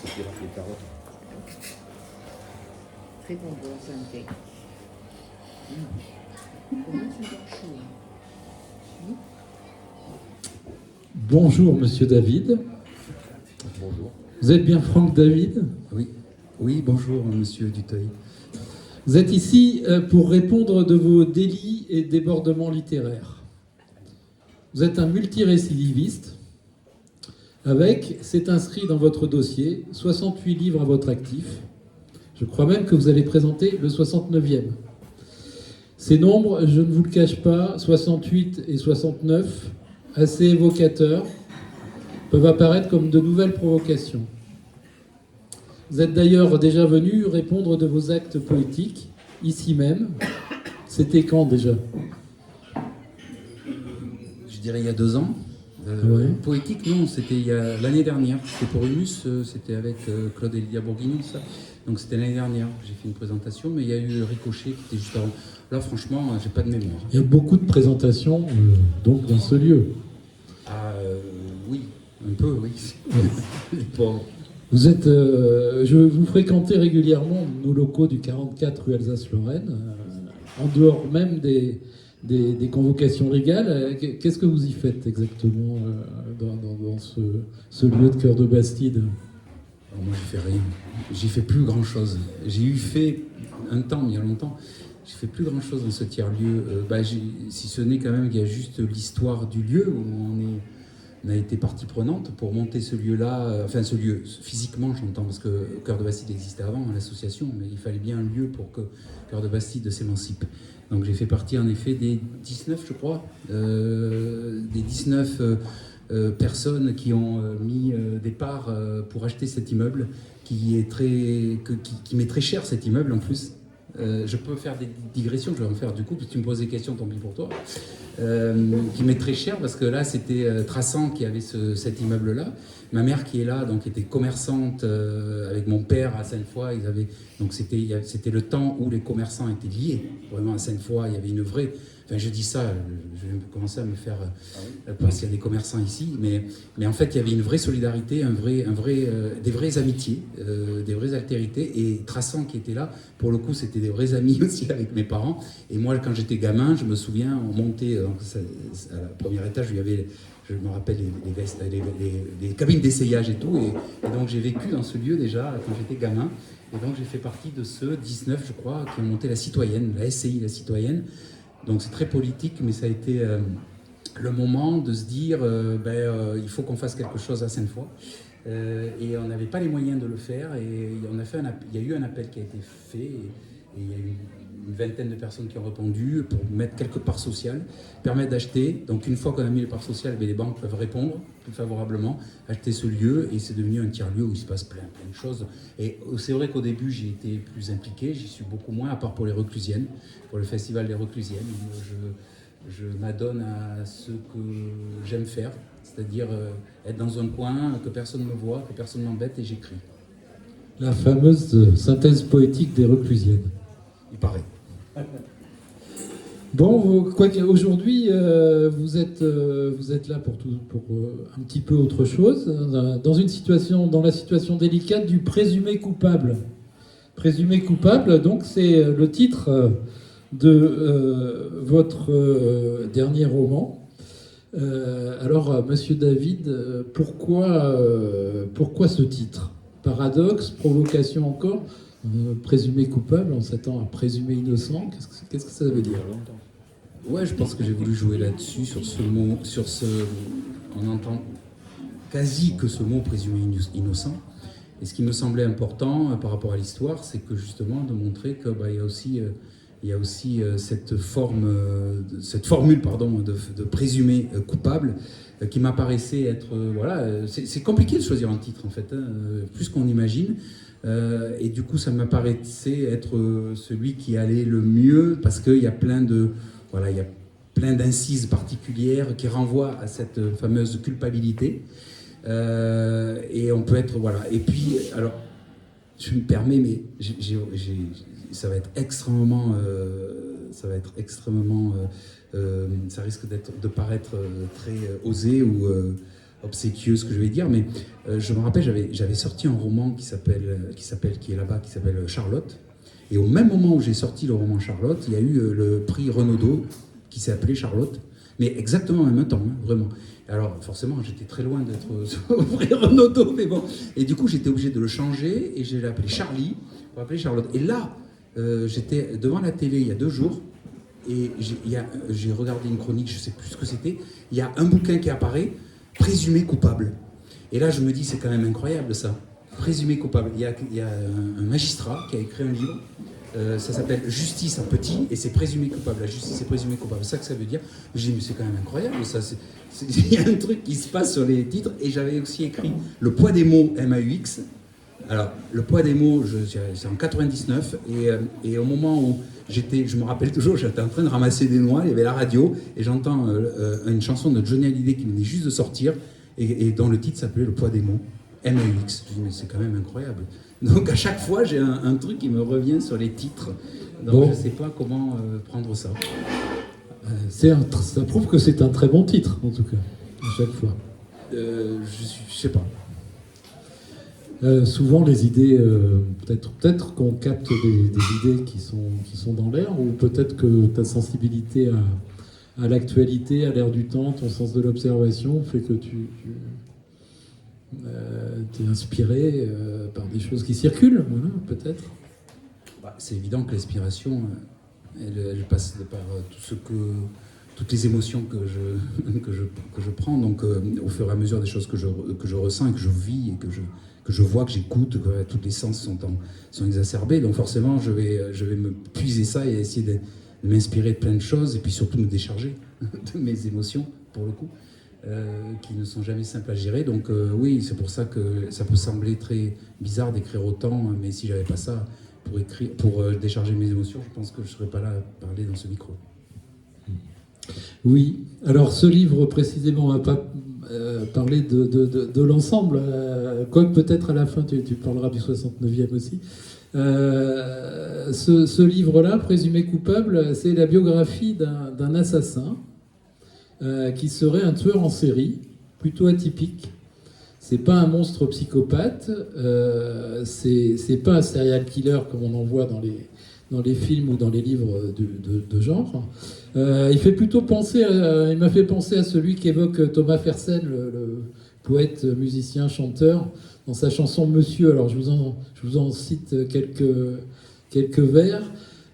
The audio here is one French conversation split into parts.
Puis les carottes. Très bon pour la santé. Comment c'est encore chaud, hein? Bonjour, monsieur David. Bonjour. Vous êtes bien Franck David? Oui, oui, bonjour, monsieur Duteuil. Vous êtes ici pour répondre de vos délits et débordements littéraires. Vous êtes un multirécidiviste avec, c'est inscrit dans votre dossier, 68 livres à votre actif. Je crois même que vous allez présenter le 69e. Ces nombres, je ne vous le cache pas, 68 et 69, assez évocateurs, peuvent apparaître comme de nouvelles provocations. Vous êtes d'ailleurs déjà venu répondre de vos actes poétiques, ici même. C'était quand déjà? Je dirais il y a 2 ans. Ouais. Poétique, non, c'était l'année dernière. C'était pour Humus, c'était avec Claude Elia Bourguignon, ça. Donc c'était l'année dernière. J'ai fait une présentation, mais il y a eu Ricochet qui était juste avant. Là, franchement, j'ai pas de mémoire. Il y a beaucoup de présentations donc dans ce lieu. Ah, oui, un peu, oui. Bon. Vous êtes, vous fréquentez régulièrement nos locaux du 44 rue Alsace-Lorraine, en dehors même des convocations légales. Qu'est-ce que vous y faites exactement dans ce lieu de cœur de Bastide? Alors moi, j'ai fait rien. J'ai fait plus grand-chose. J'ai eu fait un temps, il y a longtemps, j'ai fait plus grand-chose dans ce tiers-lieu. Si ce n'est quand même qu'il y a juste l'histoire du lieu où on a été partie prenante pour monter ce lieu-là, enfin ce lieu, physiquement j'entends, parce que Cœur de Bastide existait avant, l'association, mais il fallait bien un lieu pour que Cœur de Bastide s'émancipe. Donc j'ai fait partie en effet des 19, je crois, des 19 personnes qui ont mis des parts pour acheter cet immeuble, qui m'est très cher, cet immeuble en plus. Je peux faire des digressions, je vais en faire du coup, parce que tu me poses des questions, tant pis pour toi. Qui m'est très cher parce que là c'était Traçant qui avait cet immeuble-là. Ma mère qui est là, donc était commerçante avec mon père à Sainte-Foy. Donc c'était le temps où les commerçants étaient liés. Vraiment à Sainte-Foy, il y avait une vraie. Enfin, je dis ça, je vais commencer à me faire parce qu'il y a des commerçants ici, mais en fait il y avait une vraie solidarité, des vraies amitiés, des vraies altérités. Et Traçant qui était là, pour le coup c'était des vrais amis aussi avec mes parents. Et moi quand j'étais gamin, je me souviens, on montait à la première étage, il y avait, je me rappelle, les cabines d'essayage et tout. Et donc j'ai vécu dans ce lieu déjà quand j'étais gamin. Et donc j'ai fait partie de ceux 19, je crois, qui ont monté la citoyenne, la SCI, la citoyenne. Donc c'est très politique, mais ça a été le moment de se dire il faut qu'on fasse quelque chose à Sainte-Foy. Et on n'avait pas les moyens de le faire. Et il y a eu un appel qui a été fait. Et il y a eu une vingtaine de personnes qui ont répondu pour mettre quelques parts sociales, permettre d'acheter. Donc une fois qu'on a mis les parts sociales, les banques peuvent répondre plus favorablement, acheter ce lieu, et c'est devenu un tiers-lieu où il se passe plein de choses. Et c'est vrai qu'au début j'ai été plus impliqué, j'y suis beaucoup moins, à part pour les Reclusiennes, pour le festival des Reclusiennes. Je m'adonne à ce que j'aime faire, c'est-à-dire être dans un coin, que personne ne me voit, que personne ne m'embête, et j'écris. La fameuse synthèse poétique des Reclusiennes. Il paraît. Bon, aujourd'hui, vous êtes là pour un petit peu autre chose, dans la situation délicate du présumé coupable. Présumé coupable, donc c'est le titre de votre dernier roman. Alors, monsieur David, pourquoi ce titre? Paradoxe, provocation encore, présumé coupable, on s'attend à présumé innocent. Qu'est-ce que ça veut dire? Ouais, je pense que j'ai voulu jouer là-dessus, sur ce mot, on entend quasi que ce mot présumé innocent. Et ce qui me semblait important par rapport à l'histoire, c'est que justement de montrer que il y a aussi cette formule de présumé coupable qui m'apparaissait être c'est compliqué de choisir un titre en fait, plus qu'on imagine. Et du coup, ça m'apparaissait être celui qui allait le mieux, parce qu'il y a il y a plein d'incises particulières qui renvoient à cette fameuse culpabilité. Et on peut être, Et puis, alors, je me permets, mais ça va être extrêmement, ça risque de paraître très osé ou obséquieux ce que je vais dire, mais je me rappelle, j'avais sorti un roman qui est là-bas, qui s'appelle Charlotte. Et au même moment où j'ai sorti le roman Charlotte, il y a eu le prix Renaudot qui s'est appelé Charlotte, mais exactement en même temps, hein, vraiment. Alors forcément, j'étais très loin d'être au prix Renaudot, mais bon. Et du coup, j'étais obligé de le changer et je l'ai appelé Charlie pour appeler Charlotte. Et là, j'étais devant la télé il y a 2 jours et j'ai regardé une chronique, je ne sais plus ce que c'était. Il y a un bouquin qui apparaît, Présumé coupable. Et là, je me dis, c'est quand même incroyable ça. Présumé coupable. Il y a un magistrat qui a écrit un livre. Ça s'appelle Justice en petit et c'est présumé coupable. La justice est présumée coupable. C'est ça que ça veut dire. Je dis, mais c'est quand même incroyable ça. Il y a un truc qui se passe sur les titres. Et j'avais aussi écrit Le poids des mots MAUX. Alors, Le poids des mots, c'est en 99. Et au moment où je me rappelle toujours, j'étais en train de ramasser des noix, il y avait la radio et j'entends une chanson de Johnny Hallyday qui venait juste de sortir et dont le titre s'appelait Le poids des mots. MAUX. Je dis, mais c'est quand même incroyable. Donc à chaque fois, j'ai un truc qui me revient sur les titres. Donc Bon. je ne sais pas comment prendre ça. Ça prouve que c'est un très bon titre, en tout cas, à chaque fois. Je sais pas. Souvent, les idées, peut-être qu'on capte des idées qui sont dans l'air, ou peut-être que ta sensibilité à l'actualité, à l'air du temps, ton sens de l'observation fait que tu es inspiré par des choses qui circulent, voilà, peut-être. Bah, c'est évident que l'inspiration, elle passe par toutes les émotions que je prends. Donc, au fur et à mesure des choses que je ressens et que je vis et que je vois, que j'écoute, que tous les sens sont exacerbés. Donc, forcément, je vais me puiser ça et essayer de m'inspirer de plein de choses et puis surtout me décharger de mes émotions, pour le coup. Qui ne sont jamais simples à gérer. Donc oui, c'est pour ça que ça peut sembler très bizarre d'écrire autant, mais si j'avais pas ça pour décharger mes émotions, je pense que je serais pas là à parler dans ce micro. Oui, alors ce livre précisément, on va pas parler de l'ensemble, quoique peut-être à la fin tu parleras du 69e aussi. Ce livre-là, Présumé coupable, c'est la biographie d'un assassin qui serait un tueur en série, plutôt atypique. C'est pas un monstre psychopathe, c'est pas un serial killer comme on en voit dans les films ou dans les livres de genre. Il fait plutôt penser, il m'a fait penser à celui qu'évoque Thomas Fersen, le poète, musicien, chanteur, dans sa chanson Monsieur. Alors je vous en cite quelques vers.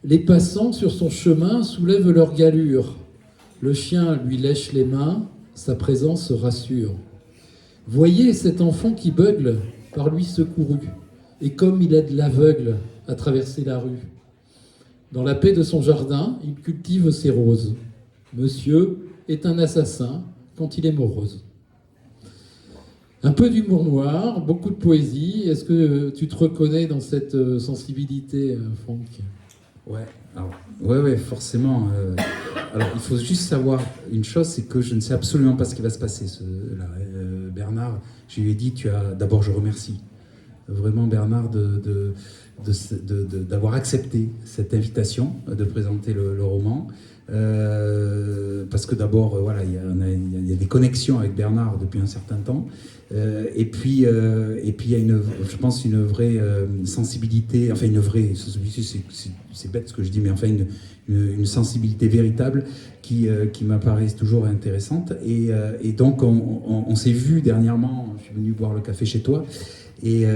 Les passants sur son chemin soulèvent leur galure. Le chien lui lèche les mains, sa présence rassure. Voyez cet enfant qui beugle, par lui secouru, et comme il aide l'aveugle à traverser la rue. Dans la paix de son jardin, il cultive ses roses. Monsieur est un assassin quand il est morose. Un peu d'humour noir, beaucoup de poésie. Est-ce que tu te reconnais dans cette sensibilité, Franck ? Ouais, alors, ouais, forcément. Alors, il faut juste savoir une chose, c'est que je ne sais absolument pas ce qui va se passer. Bernard, je lui ai dit, d'abord, je remercie vraiment Bernard d'avoir accepté cette invitation de présenter le roman. Parce que d'abord, voilà, il y a des connexions avec Bernard depuis un certain temps. Et puis il y a je pense une vraie sensibilité, enfin une vraie sensibilité, c'est bête ce que je dis, mais enfin une sensibilité véritable qui m'apparaît toujours intéressante. Et donc on s'est vu dernièrement, je suis venu boire le café chez toi. Et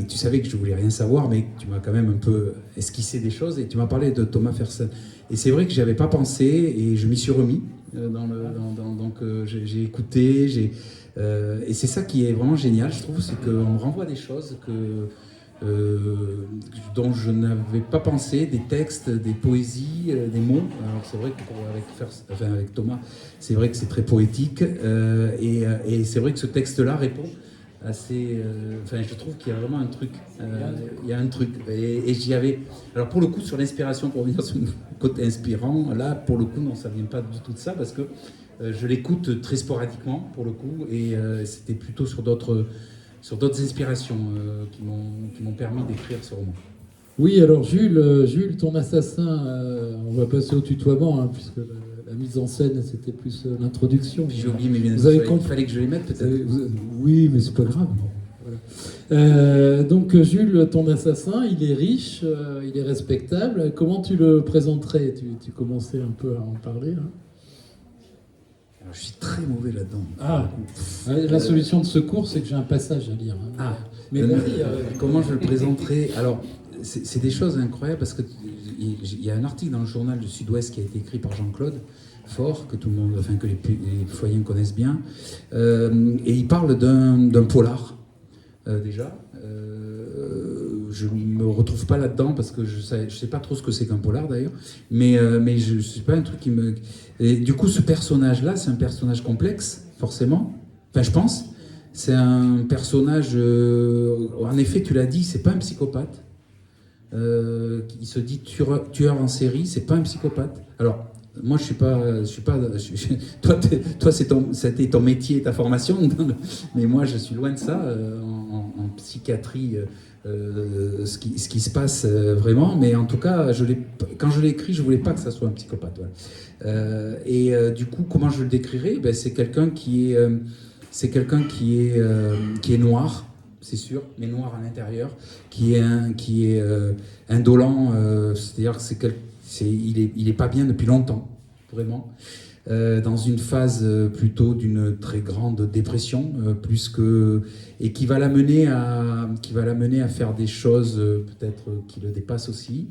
tu savais que je voulais rien savoir, mais tu m'as quand même un peu esquissé des choses et tu m'as parlé de Thomas Fersen. Et c'est vrai que j'y avais pas pensé et je m'y suis remis. Donc j'ai écouté, et c'est ça qui est vraiment génial, je trouve, c'est qu'on me renvoie des choses dont je n'avais pas pensé, des textes, des poésies, des mots. Alors c'est vrai avec Thomas, c'est vrai que c'est très poétique, et c'est vrai que ce texte-là répond assez. Je trouve qu'il y a vraiment un truc. Il y a un truc. Et j'y avais. Alors pour le coup, sur l'inspiration, pour revenir sur le côté inspirant, là, pour le coup, non, ça vient pas du tout de ça, parce que je l'écoute très sporadiquement, pour le coup, et c'était plutôt sur d'autres inspirations qui m'ont permis d'écrire ce roman. Oui, alors Jules, ton assassin, on va passer au tutoiement, hein, puisque la mise en scène, c'était plus l'introduction. Puis j'ai oublié, mais bien Vous avez sûr, il compris. fallait que je les mette peut-être. Oui, mais c'est pas grave. Voilà. Donc Jules, ton assassin, il est riche, il est respectable. Comment tu le présenterais? Tu commençais un peu à en parler, là. Alors, je suis très mauvais là-dedans. La solution de secours, c'est que j'ai un passage à lire. Hein. Ah, mais comment je le présenterai? Alors, c'est des choses incroyables parce que il y a un article dans le journal du Sud-Ouest qui a été écrit par Jean-Claude Faure, que tout le monde, enfin que les foyens connaissent bien, et il parle d'un polar déjà. Je me retrouve pas là-dedans parce que je sais pas trop ce que c'est qu'un polar d'ailleurs, mais je sais pas un truc qui me. Et du coup, ce personnage-là, c'est un personnage complexe, forcément. Enfin, je pense. C'est un personnage. En effet, tu l'as dit, c'est pas un psychopathe. Il se dit tueur en série, c'est pas un psychopathe. Alors, moi, je suis pas. Toi, c'était ton métier, ta formation, mais moi, je suis loin de ça. En psychiatrie, ce qui se passe vraiment. Mais en tout cas, quand je l'ai écrit, je voulais pas que ça soit un psychopathe. Voilà. Du coup, comment je le décrirais? C'est quelqu'un qui est noir. C'est sûr, mais noir à l'intérieur, qui est indolent, c'est-à-dire il est pas bien depuis longtemps, vraiment, dans une phase plutôt d'une très grande dépression, et qui va l'amener à faire des choses peut-être qui le dépassent aussi,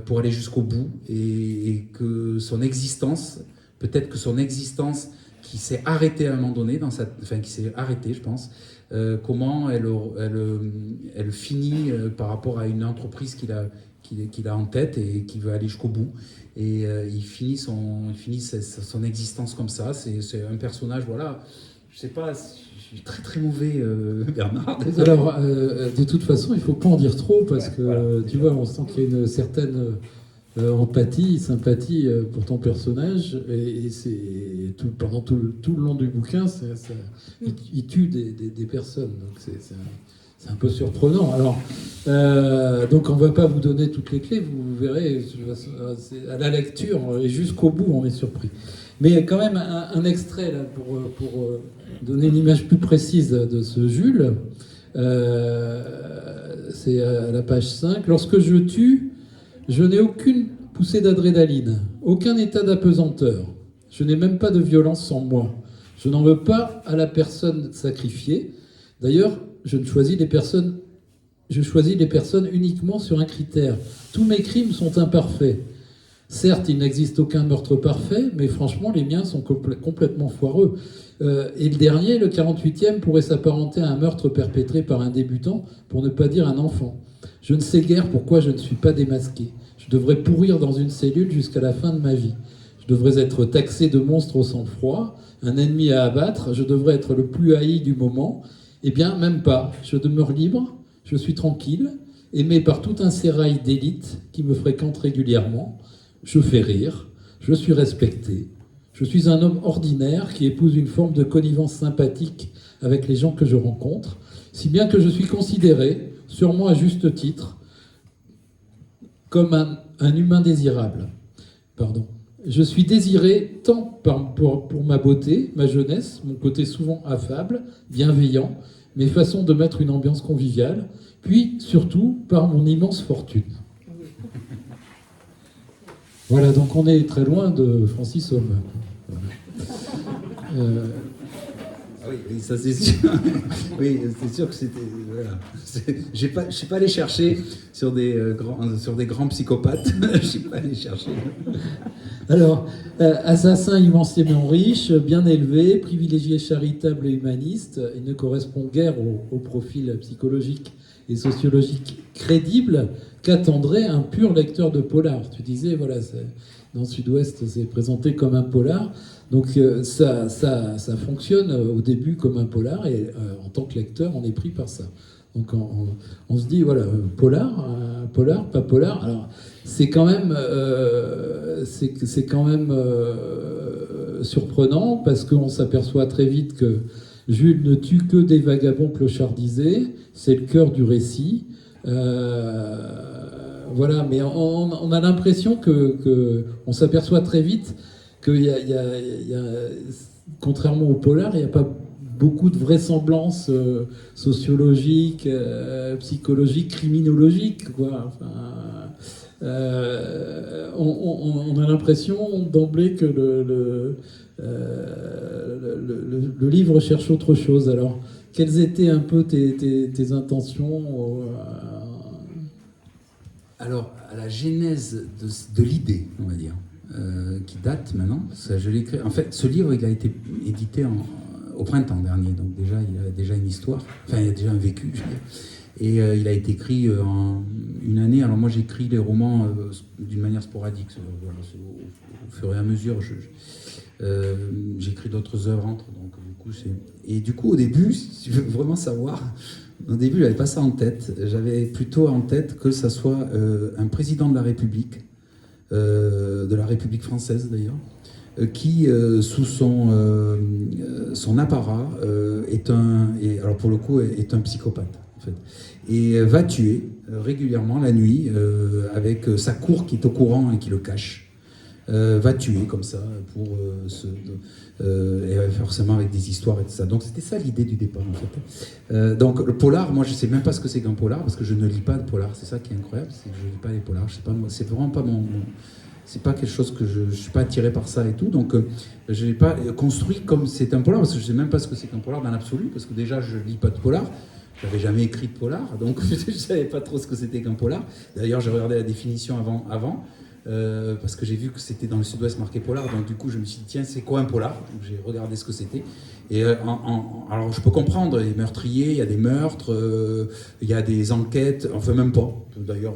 pour aller jusqu'au bout, et que son existence, qui s'est arrêtée à un moment donné, qui s'est arrêtée, je pense. Comment elle finit par rapport à une entreprise qu'il a en tête et qui veut aller jusqu'au bout. Et il finit son existence comme ça. C'est un personnage, voilà. Je sais pas, je suis très très mauvais, Bernard. Alors, de toute façon, il faut pas en dire trop parce que, voilà. Tu vois, on sent qu'il y a une certaine empathie, sympathie pour ton personnage, et c'est pendant tout le long du bouquin, il tue des personnes, donc c'est un peu surprenant. Alors, donc on va pas vous donner toutes les clés, vous verrez à la lecture et jusqu'au bout on est surpris. Mais il y a quand même un extrait là pour donner une image plus précise de ce Jules. C'est à la page 5. Lorsque je tue, je n'ai aucune poussée d'adrénaline, aucun état d'apesanteur. Je n'ai même pas de violence en moi. Je n'en veux pas à la personne sacrifiée. D'ailleurs, je choisis les personnes uniquement sur un critère. Tous mes crimes sont imparfaits. Certes, il n'existe aucun meurtre parfait, mais franchement, les miens sont complètement foireux. Et le dernier, le 48e, pourrait s'apparenter à un meurtre perpétré par un débutant, pour ne pas dire un enfant. Je ne sais guère pourquoi je ne suis pas démasqué. Je devrais pourrir dans une cellule jusqu'à la fin de ma vie. Je devrais être taxé de monstre au sang-froid, un ennemi à abattre, je devrais être le plus haï du moment. Eh bien, même pas. Je demeure libre, je suis tranquille, aimé par tout un sérail d'élite qui me fréquente régulièrement. Je fais rire, je suis respecté. Je suis un homme ordinaire qui épouse une forme de connivence sympathique avec les gens que je rencontre, si bien que je suis considéré, sûrement à juste titre, comme un humain désirable. Pardon. Je suis désiré tant pour ma beauté, ma jeunesse, mon côté souvent affable, bienveillant, mes façons de mettre une ambiance conviviale, puis surtout par mon immense fortune. Voilà, donc on est très loin de Francis Homme. Oui, ça c'est sûr. Oui, c'est sûr que c'était. Voilà. Je ne suis pas allé chercher sur des grands psychopathes. Je ne suis pas allé chercher. Alors, assassin immensément riche, bien élevé, privilégié, charitable et humaniste, il ne correspond guère au profil psychologique et sociologique crédible qu'attendrait un pur lecteur de polar. Tu disais, voilà, dans Sud-Ouest, c'est présenté comme un polar. Donc ça fonctionne au début comme un polar, et en tant que lecteur, on est pris par ça. Donc on se dit, voilà, polar, pas polar. Alors c'est quand même, surprenant, parce qu'on s'aperçoit très vite que Jules ne tue que des vagabonds clochardisés, c'est le cœur du récit. Voilà, mais on a l'impression on s'aperçoit très vite contrairement au polar, il n'y a pas beaucoup de vraisemblances sociologiques, psychologiques, criminologiques, quoi. Enfin, on a l'impression d'emblée que le livre cherche autre chose. Alors, quelles étaient un peu tes intentions Alors, à la genèse de l'idée, on va dire, qui date maintenant, ça, je l'ai écrit. En fait, ce livre, il a été édité au printemps dernier, donc déjà, il y a déjà une histoire, enfin, il y a déjà un vécu, je veux dire. Et il a été écrit en une année. Alors moi, j'écris les romans d'une manière sporadique. Voilà, au fur et à mesure, j'écris d'autres œuvres entre. Donc, du coup, et du coup, au début, si tu veux vraiment savoir, au début, j'avais pas ça en tête. J'avais plutôt en tête que ça soit un président de la République française d'ailleurs, qui, sous son apparat, alors pour le coup, est un psychopathe. En fait, et va tuer régulièrement la nuit avec sa cour qui est au courant et qui le cache. Va tuer comme ça et forcément avec des histoires et tout ça. Donc c'était ça l'idée du départ en fait. Donc le polar, moi je sais même pas ce que c'est qu'un polar parce que je ne lis pas de polar. C'est ça qui est incroyable, c'est que je lis pas les polars. Je sais pas, moi, c'est vraiment pas c'est pas quelque chose que je suis pas attiré par ça et tout. Donc je l'ai pas construit comme c'est un polar parce que je sais même pas ce que c'est qu'un polar dans l'absolu parce que déjà je lis pas de polar. J'avais jamais écrit de polar, donc je savais pas trop ce que c'était qu'un polar. D'ailleurs, j'ai regardé la définition avant parce que j'ai vu que c'était dans le Sud-Ouest marqué polar, donc du coup, je me suis dit, tiens, c'est quoi un polar? Donc j'ai regardé ce que c'était. Et alors, je peux comprendre, il y a des meurtriers, il y a des meurtres, il y a des enquêtes, enfin, même pas. D'ailleurs,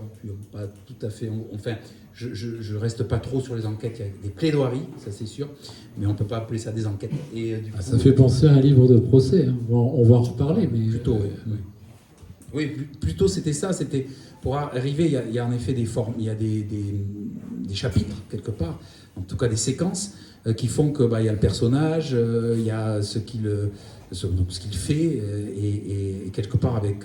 pas tout à fait. Enfin, je reste pas trop sur les enquêtes, il y a des plaidoiries, ça c'est sûr, mais on peut pas appeler ça des enquêtes. Et, du coup, ça fait penser à un livre de procès, hein. On va en reparler, mais... Plutôt, oui, plutôt c'était ça, c'était pour arriver, il y a en effet des formes, il y a des chapitres, quelque part, en tout cas des séquences, qui font que il y a le personnage, il y a ce qu'il fait, et quelque part avec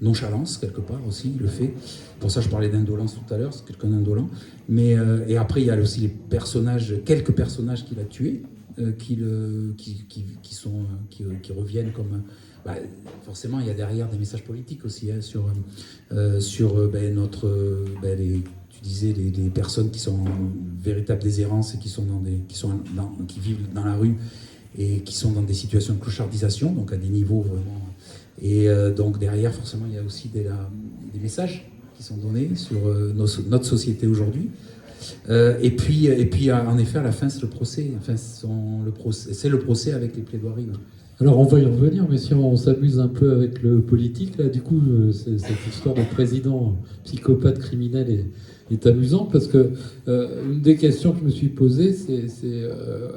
nonchalance, quelque part aussi, il le fait. Pour ça, je parlais d'indolence tout à l'heure, c'est quelqu'un d'indolent. Mais, et après, il y a aussi les personnages, quelques personnages qu'il a tués, qui reviennent comme... forcément, il y a derrière des messages politiques aussi, hein, sur tu disais, les personnes qui sont en véritable déshérence et qui vivent dans la rue et qui sont dans des situations de clochardisation, donc à des niveaux vraiment... Et donc derrière, forcément, il y a aussi des messages qui sont donnés sur notre société aujourd'hui. Et puis, en effet, à la fin, c'est le procès. Enfin, c'est le procès avec les plaidoiries. Là. Alors, on va y revenir, mais si on s'amuse un peu avec le politique, là, du coup, cette histoire de président psychopathe criminel est amusante parce que une des questions que je me suis posée, c'est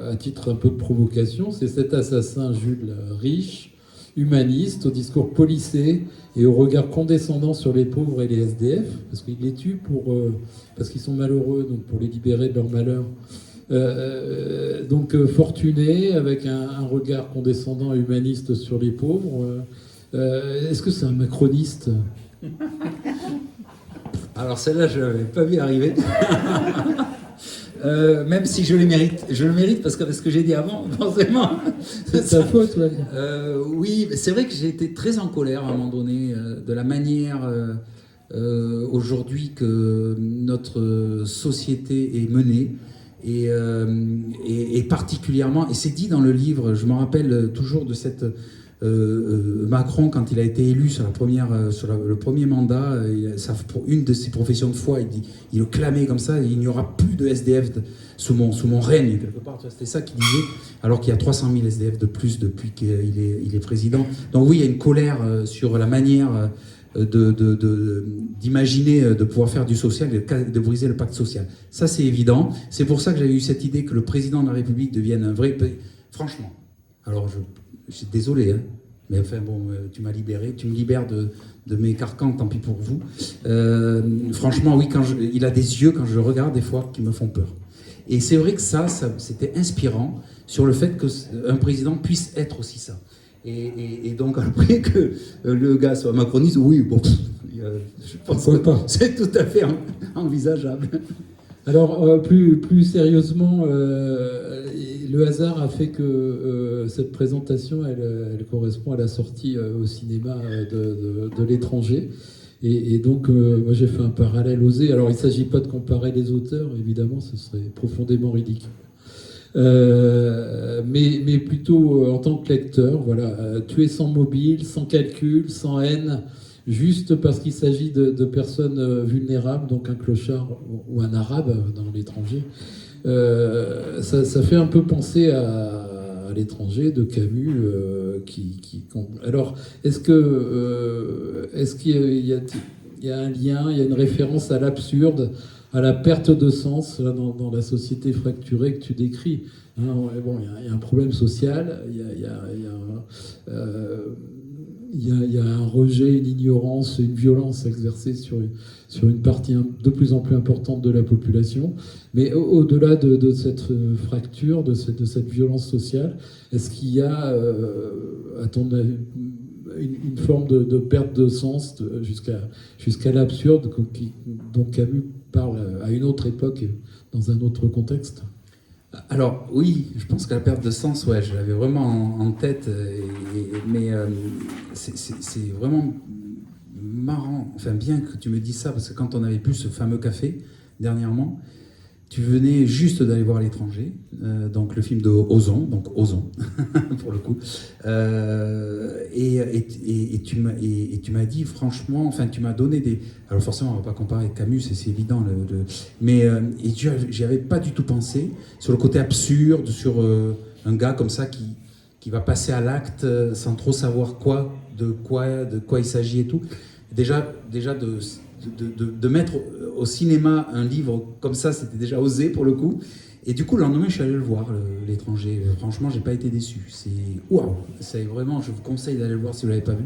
à titre un peu de provocation, c'est cet assassin Jules riche, humaniste, au discours policé et au regard condescendant sur les pauvres et les SDF, parce qu'il les tue parce qu'ils sont malheureux, donc pour les libérer de leur malheur. Donc fortuné, avec un regard condescendant et humaniste sur les pauvres. Est-ce que c'est un macroniste? Alors celle-là, je ne l'avais pas vu arriver. Même si je le mérite parce que ce que j'ai dit avant, forcément. C'est sa faute, ouais. Oui, c'est vrai que j'ai été très en colère à un moment donné de la manière aujourd'hui que notre société est menée. Et particulièrement, et c'est dit dans le livre, je me rappelle toujours de cette Macron quand il a été élu sur le premier mandat, pour une de ses professions de foi, il le clamait comme ça, il n'y aura plus de SDF sous mon règne, quelque part. C'était ça qu'il disait, alors qu'il y a 300 000 SDF de plus depuis qu'il est président. Donc oui, il y a une colère sur la manière d'imaginer de pouvoir faire du social et de briser le pacte social. Ça, c'est évident. C'est pour ça que j'avais eu cette idée que le président de la République devienne un vrai... Franchement, alors je suis désolé, hein, mais enfin bon, tu m'as libéré, tu me libères de mes carcans, tant pis pour vous. Franchement, oui, il a des yeux, quand je le regarde, des fois, qui me font peur. Et c'est vrai que ça c'était inspirant sur le fait qu'un président puisse être aussi ça. Et donc après que le gars soit macroniste, oui, bon, je pense que c'est tout à fait envisageable. Alors, plus sérieusement, le hasard a fait que cette présentation, elle correspond à la sortie au cinéma de l'étranger. Et donc, moi, j'ai fait un parallèle osé. Alors, il ne s'agit pas de comparer les auteurs, évidemment, ce serait profondément ridicule. Mais plutôt en tant que lecteur, voilà, tuer sans mobile, sans calcul, sans haine, juste parce qu'il s'agit de personnes vulnérables, donc un clochard ou un arabe dans l'étranger. Ça fait un peu penser à l'étranger de Camus. Alors, est-ce qu'il y a un lien, il y a une référence à l'absurde, à la perte de sens là, dans la société fracturée que tu décris, hein? Bon, il y a un problème social, il y a un rejet, une ignorance, une violence exercée sur une partie de plus en plus importante de la population. Mais au-delà de cette fracture, de cette violence sociale, est-ce qu'il y a, à ton avis, une forme de perte de sens jusqu'à l'absurde dont Camus parle à une autre époque et dans un autre contexte? Alors oui, je pense que la perte de sens, ouais, je l'avais vraiment en tête, mais c'est vraiment marrant, enfin bien que tu me dises ça, parce que quand on avait bu ce fameux café dernièrement, tu venais juste d'aller voir l'étranger, donc le film de Ozon, donc Ozon pour le coup, et tu m'as dit franchement, enfin tu m'as donné des, alors forcément on va pas comparer Camus, c'est évident, mais j'y avais pas du tout pensé sur le côté absurde, sur un gars comme ça qui va passer à l'acte sans trop savoir de quoi il s'agit et tout. Déjà de mettre au cinéma un livre comme ça, c'était déjà osé pour le coup. Et du coup, le lendemain, je suis allé le voir, l'étranger. Franchement, j'ai pas été déçu. C'est waouh. C'est vraiment, je vous conseille d'aller le voir si vous l'avez pas vu.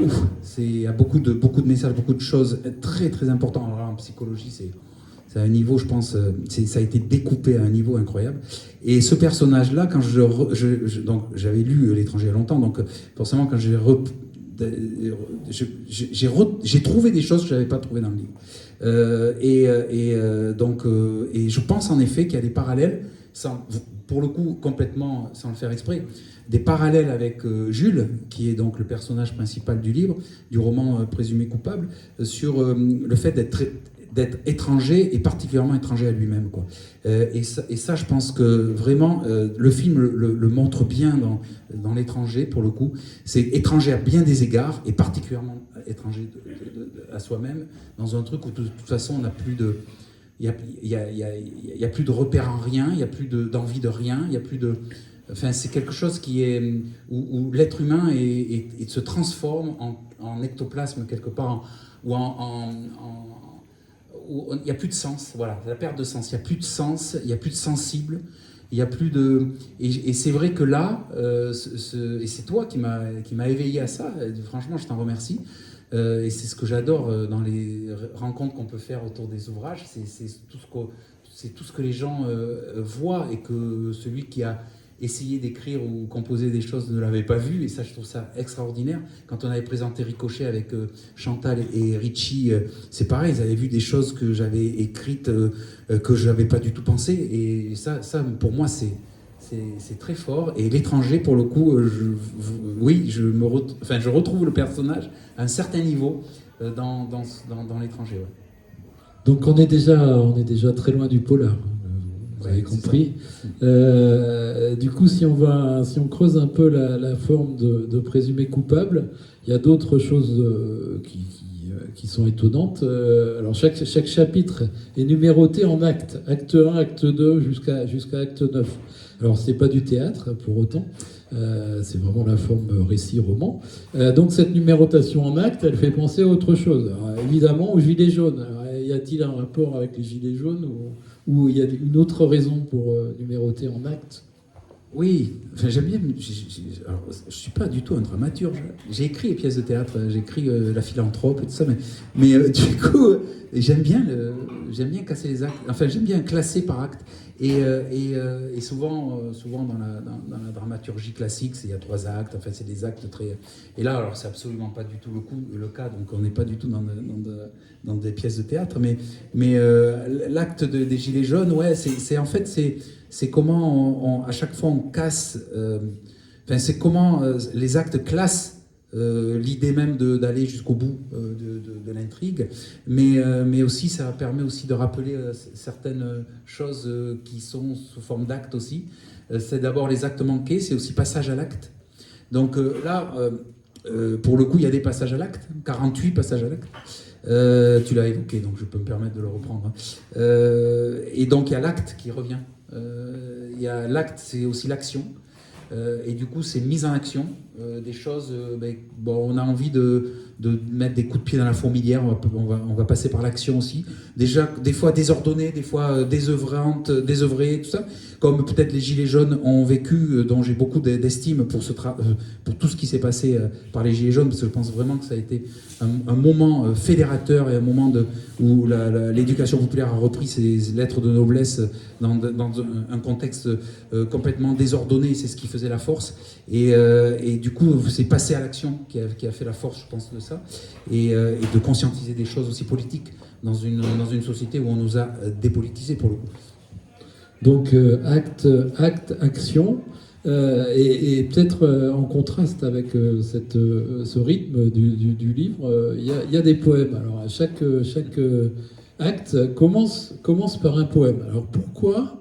Ouf, il y a beaucoup de messages, beaucoup de choses très très importantes. Alors là, en psychologie, c'est à un niveau, je pense, ça a été découpé à un niveau incroyable. Et ce personnage-là, quand donc j'avais lu l'étranger il y a longtemps, donc forcément quand j'ai trouvé des choses que je n'avais pas trouvées dans le livre. Et je pense en effet qu'il y a des parallèles, pour le coup complètement sans le faire exprès, des parallèles avec Jules, qui est donc le personnage principal du livre, du roman Présumé coupable, sur le fait d'être étranger et particulièrement étranger à lui-même, quoi. Et ça, je pense que vraiment le film le montre bien dans l'étranger, pour le coup. C'est étranger à bien des égards et particulièrement étranger à soi-même, dans un truc où de toute façon on n'a plus de... Il y a plus de repères en rien, il n'y a plus d'envie de rien, il y a plus de... Enfin, c'est quelque chose qui est... où l'être humain se transforme en ectoplasme quelque part, ou où il n'y a plus de sens, voilà, la perte de sens, il n'y a plus de sens, il n'y a plus de sensible, il n'y a plus de... Et c'est vrai que là, et c'est toi qui m'a éveillé à ça, franchement je t'en remercie, et c'est ce que j'adore dans les rencontres qu'on peut faire autour des ouvrages, c'est tout ce que les gens voient et que celui qui a essayé d'écrire ou composer des choses ne l'avait pas vu, et ça je trouve ça extraordinaire. Quand on avait présenté Ricochet avec Chantal et Richie, c'est pareil, ils avaient vu des choses que j'avais écrites que je n'avais pas du tout pensé, et ça pour moi c'est très fort. Et l'étranger, pour le coup, je retrouve le personnage à un certain niveau dans l'étranger. Ouais. Donc on est déjà très loin du polar. Vous avez compris. Du coup, si on creuse un peu la forme de présumé coupable, il y a d'autres choses qui sont étonnantes. Alors chaque chapitre est numéroté en actes, acte 1, acte 2 jusqu'à acte 9. Alors c'est pas du théâtre pour autant, c'est vraiment la forme récit-roman. Donc cette numérotation en actes, elle fait penser à autre chose. Alors, évidemment aux gilets jaunes. Alors, y a-t-il un rapport avec les gilets jaunes ou il y a une autre raison pour numéroter en actes? Oui, enfin, j'aime bien. Alors, je suis pas du tout un dramaturge. J'ai écrit les pièces de théâtre, j'ai écrit La Philanthrope et tout ça, mais du coup, j'aime bien casser les actes. Enfin, j'aime bien classer par acte. Et souvent dans la dramaturgie classique, il y a 3 actes. Enfin, c'est des actes très. Et là, alors, c'est absolument pas du tout le cas. Donc, on n'est pas du tout dans des pièces de théâtre. Mais l'acte des Gilets jaunes, ouais, c'est comment à chaque fois on casse, c'est comment les actes classent l'idée même d'aller jusqu'au bout de l'intrigue, mais aussi ça permet aussi de rappeler certaines choses qui sont sous forme d'actes aussi. C'est d'abord les actes manqués, c'est aussi passage à l'acte. Donc là, pour le coup, il y a des passages à l'acte, 48 passages à l'acte. Tu l'as évoqué, donc je peux me permettre de le reprendre. Et donc il y a l'acte qui revient. Il y a l'acte, c'est aussi l'action. Et du coup, c'est mise en action des choses. On a envie de mettre des coups de pied dans la fourmilière. On va passer par l'action aussi. Déjà, des fois désordonnée, des fois désœuvrée, tout ça. Comme peut-être les Gilets jaunes ont vécu, dont j'ai beaucoup d'estime pour tout ce qui s'est passé par les Gilets jaunes, parce que je pense vraiment que ça a été un moment fédérateur et un moment où l'éducation populaire a repris ses lettres de noblesse dans un contexte complètement désordonné. C'est ce qui faisait la force. Et du coup, c'est passer à l'action qui a fait la force, je pense, de ça. Et de conscientiser des choses aussi politiques dans une société où on nous a dépolitisés, pour le coup. Donc acte, action, et peut-être en contraste avec ce rythme du livre, il y a des poèmes. Alors chaque acte commence par un poème. Alors pourquoi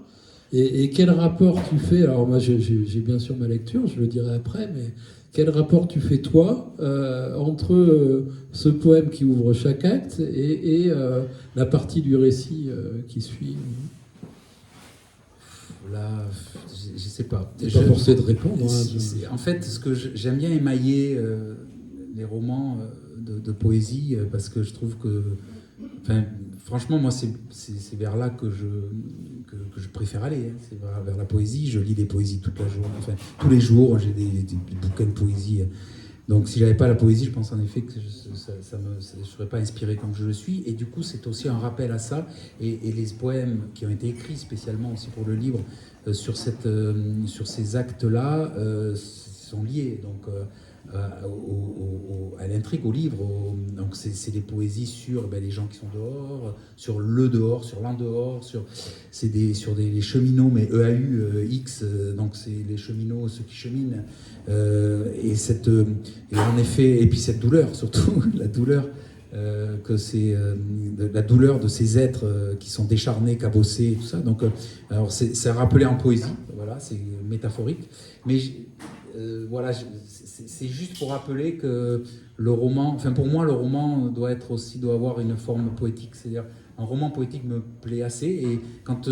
et quel rapport tu fais? Alors moi j'ai bien sûr ma lecture, je le dirai après, mais quel rapport tu fais toi entre ce poème qui ouvre chaque acte et la partie du récit qui suit? Là, je sais pas. T'es pas forcé de répondre. En fait, ce que j'aime bien émailler les romans de poésie, parce que je trouve que, franchement, moi, c'est vers là que je préfère aller. Hein. C'est vers la poésie. Je lis des poésies toute la journée. Enfin, tous les jours, j'ai des bouquins de poésie. Donc, si j'avais pas la poésie, je pense en effet que je serais pas inspiré comme je le suis. Et du coup, c'est aussi un rappel à ça. Et les poèmes qui ont été écrits spécialement aussi pour le livre sur ces actes-là sont liés. Donc, à l'intrigue, au livre. Donc c'est des poésies sur les gens qui sont dehors, sur le dehors, sur l'en dehors, sur les cheminots, mais EAU-X, donc c'est les cheminots, ceux qui cheminent, et en effet, et puis cette douleur, surtout la douleur, la douleur de ces êtres qui sont décharnés, cabossés, et tout ça. Donc, alors c'est rappelé en poésie, voilà, c'est métaphorique, mais voilà, c'est juste pour rappeler que le roman, pour moi, le roman doit avoir une forme poétique. C'est-à-dire, un roman poétique me plaît assez. Et quand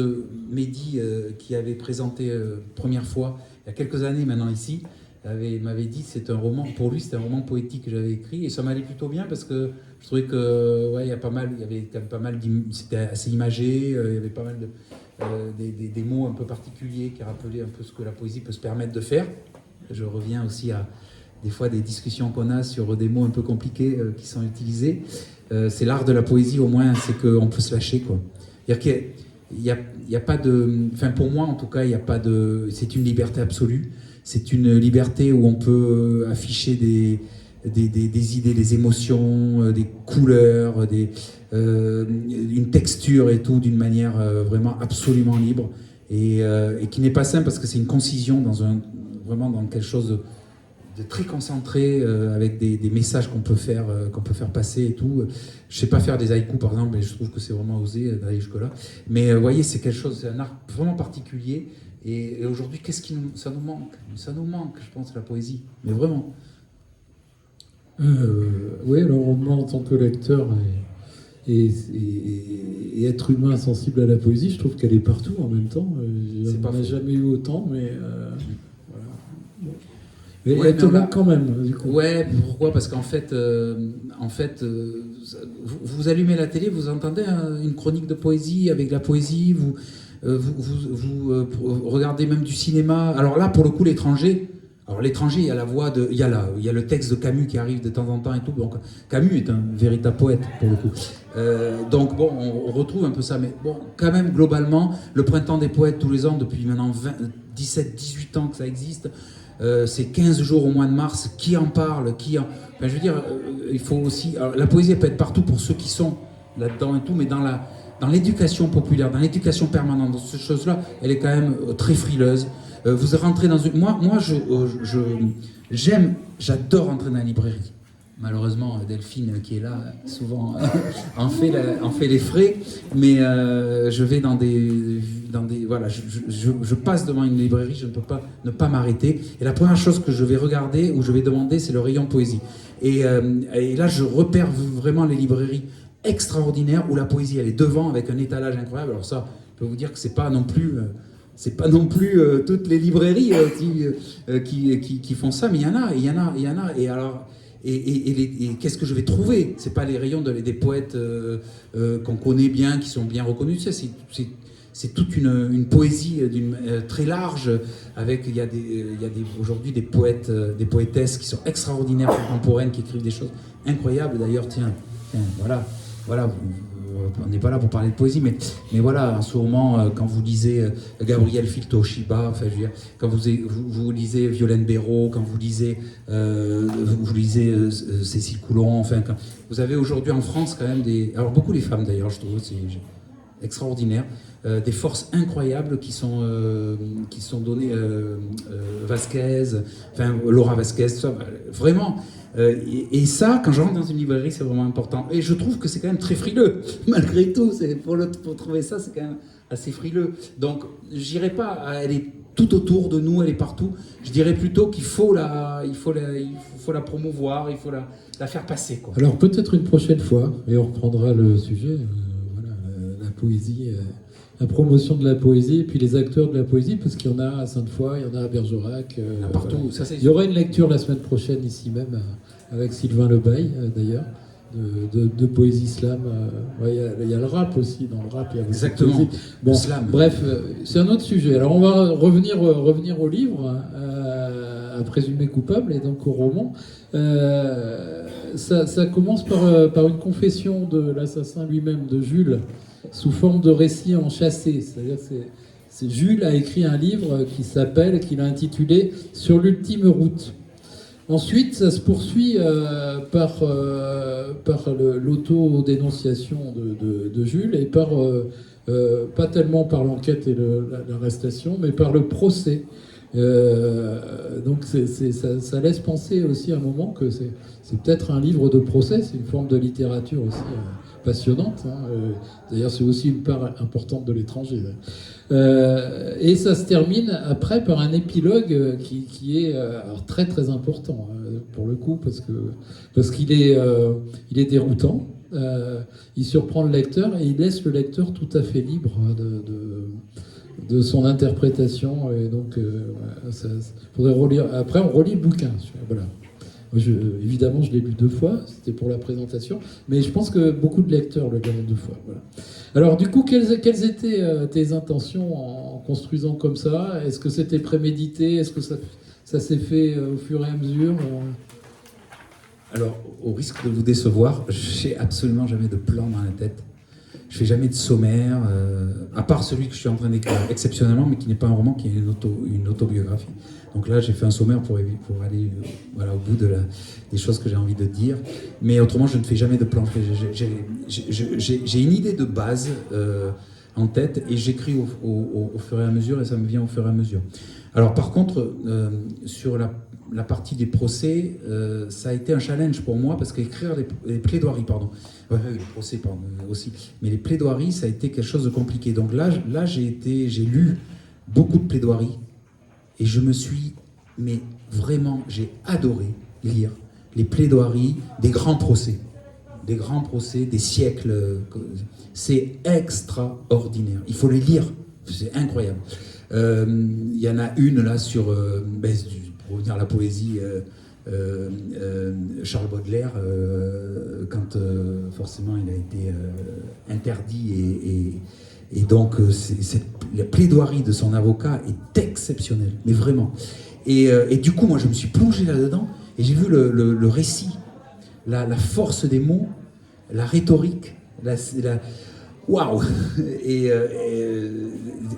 Mehdi, qui avait présenté première fois, il y a quelques années maintenant ici, m'avait dit que c'est un roman, pour lui, c'était un roman poétique que j'avais écrit. Et ça m'allait plutôt bien parce que je trouvais que, il y avait quand même pas mal, c'était assez imagé, il y avait pas mal des mots un peu particuliers qui rappelaient un peu ce que la poésie peut se permettre de faire. Je reviens aussi à des fois des discussions qu'on a sur des mots un peu compliqués qui sont utilisés. C'est l'art de la poésie, au moins, c'est qu'on peut se lâcher, quoi. C'est-à-dire qu'il y a pas de... pour moi, en tout cas, il n'y a pas de... C'est une liberté absolue. C'est une liberté où on peut afficher des idées, des émotions, des couleurs, une texture et tout, d'une manière vraiment absolument libre. Et qui n'est pas simple parce que c'est une concision vraiment dans quelque chose de très concentré, avec des messages qu'on peut faire passer et tout. Je sais pas faire des haïkus par exemple, mais je trouve que c'est vraiment osé d'aller jusque-là. Mais vous voyez, c'est un art vraiment particulier. Et aujourd'hui, ça nous manque. Ça nous manque, je pense, la poésie. Mais vraiment. Oui, alors moi, en tant que lecteur et être humain sensible à la poésie, je trouve qu'elle est partout en même temps. On n'a jamais eu autant, mais... Mais ouais, elle te manque quand même, du coup. Ouais, pourquoi? Parce qu'en fait, vous allumez la télé, vous entendez une chronique de poésie avec la poésie, vous regardez même du cinéma. Alors là, pour le coup, l'étranger. Alors l'étranger, il y a la voix de, il y a le texte de Camus qui arrive de temps en temps et tout. Donc Camus est un véritable poète pour le coup. Donc bon, on retrouve un peu ça, mais bon, quand même globalement, le printemps des poètes tous les ans depuis maintenant 17-18 ans que ça existe. C'est 15 jours au mois de mars. Qui en parle, Enfin, je veux dire, il faut aussi. Alors, la poésie elle peut être partout pour ceux qui sont là-dedans et tout, mais dans l'éducation populaire, dans l'éducation permanente, dans ces choses-là, elle est quand même très frileuse. Vous rentrez dans une... Moi, j'adore entrer dans la librairie. Malheureusement, Delphine, qui est là, souvent en fait les frais. Mais je vais dans des voilà, je passe devant une librairie, je ne peux pas ne pas m'arrêter. Et la première chose que je vais regarder ou je vais demander, c'est le rayon poésie. Et là, je repère vraiment les librairies extraordinaires où la poésie, elle est devant avec un étalage incroyable. Alors ça, je peux vous dire que c'est pas non plus toutes les librairies qui font ça, mais il y en a. Et alors, et qu'est-ce que je vais trouver? C'est pas les rayons des poètes qu'on connaît bien, qui sont bien reconnus. C'est toute une poésie très large. Avec il y a aujourd'hui des poètes, des poétesses qui sont extraordinaires, contemporaines, qui écrivent des choses incroyables. D'ailleurs, tiens, voilà. On n'est pas là pour parler de poésie, mais voilà, en ce moment, quand vous lisez Gabriel Filto-Shiba, enfin, je veux dire, quand vous lisez Violaine Béraud, quand vous lisez Cécile Coulon, enfin, vous avez aujourd'hui en France quand même alors beaucoup les femmes d'ailleurs, je trouve, c'est extraordinaire, des forces incroyables qui sont données, Vasquez, enfin Laura Vasquez, tout ça, vraiment. Et ça, quand je rentre dans une librairie, c'est vraiment important. Et je trouve que c'est quand même très frileux, malgré tout. Pour trouver ça, c'est quand même assez frileux. Donc, je dirais pas, elle est tout autour de nous, elle est partout. Je dirais plutôt qu'il faut la promouvoir, il faut la faire passer, quoi. Alors, peut-être une prochaine fois, et on reprendra le sujet, voilà, la poésie, la promotion de la poésie, et puis les acteurs de la poésie, parce qu'il y en a à Sainte-Foy, il y en a à Bergerac. Partout. Voilà. Ça, il y aura une lecture la semaine prochaine, ici même, avec Sylvain Lebaille, d'ailleurs, de poésie slam. Il y a le rap aussi, dans le rap, il y a exactement. Bon, slam. Bref, c'est un autre sujet. Alors, on va revenir au livre, à Présumé coupable, et donc au roman. Ça commence par une confession de l'assassin lui-même, de Jules, sous forme de récit en chassé. C'est-à-dire que Jules a écrit un livre qu'il a intitulé « Sur l'ultime route ». Ensuite, ça se poursuit par l'autodénonciation de Jules et pas tellement par l'enquête et l'arrestation, mais par le procès. Donc ça laisse penser aussi à un moment que c'est peut-être un livre de procès, c'est une forme de littérature aussi passionnante. D'ailleurs, c'est aussi une part importante de l'étranger. Et ça se termine après par un épilogue qui est alors très très important pour le coup, parce qu'il est déroutant. Il surprend le lecteur et il laisse le lecteur tout à fait libre de son interprétation. Et donc, faudrait relire. Après, on relit le bouquin. Voilà. Évidemment, je l'ai lu 2 fois, c'était pour la présentation, mais je pense que beaucoup de lecteurs le liront 2 fois. Voilà. Alors, du coup, quelles étaient tes intentions en construisant comme ça? Est-ce que c'était prémédité? Est-ce que ça s'est fait au fur et à mesure? Alors, au risque de vous décevoir, j'ai absolument jamais de plan dans la tête. Je fais jamais de sommaire, à part celui que je suis en train d'écrire exceptionnellement, mais qui n'est pas un roman, qui est une autobiographie. Donc là, j'ai fait un sommaire pour aller au bout des choses que j'ai envie de dire. Mais autrement, je ne fais jamais de plan. J'ai une idée de base en tête et j'écris au fur et à mesure et ça me vient au fur et à mesure. Alors par contre, sur la partie des procès, ça a été un challenge pour moi parce qu'écrire les plaidoiries, les procès, aussi, mais les plaidoiries, ça a été quelque chose de compliqué. Donc là j'ai lu beaucoup de plaidoiries et j'ai adoré lire les plaidoiries des grands procès, des siècles. C'est extraordinaire. Il faut les lire, c'est incroyable. Il y en a une là sur, pour revenir à la poésie, Charles Baudelaire, quand forcément il a été interdit Et donc, la plaidoirie de son avocat est exceptionnelle, mais vraiment. Et du coup, moi, je me suis plongé là-dedans et j'ai vu le récit, la force des mots, la rhétorique, waouh. Et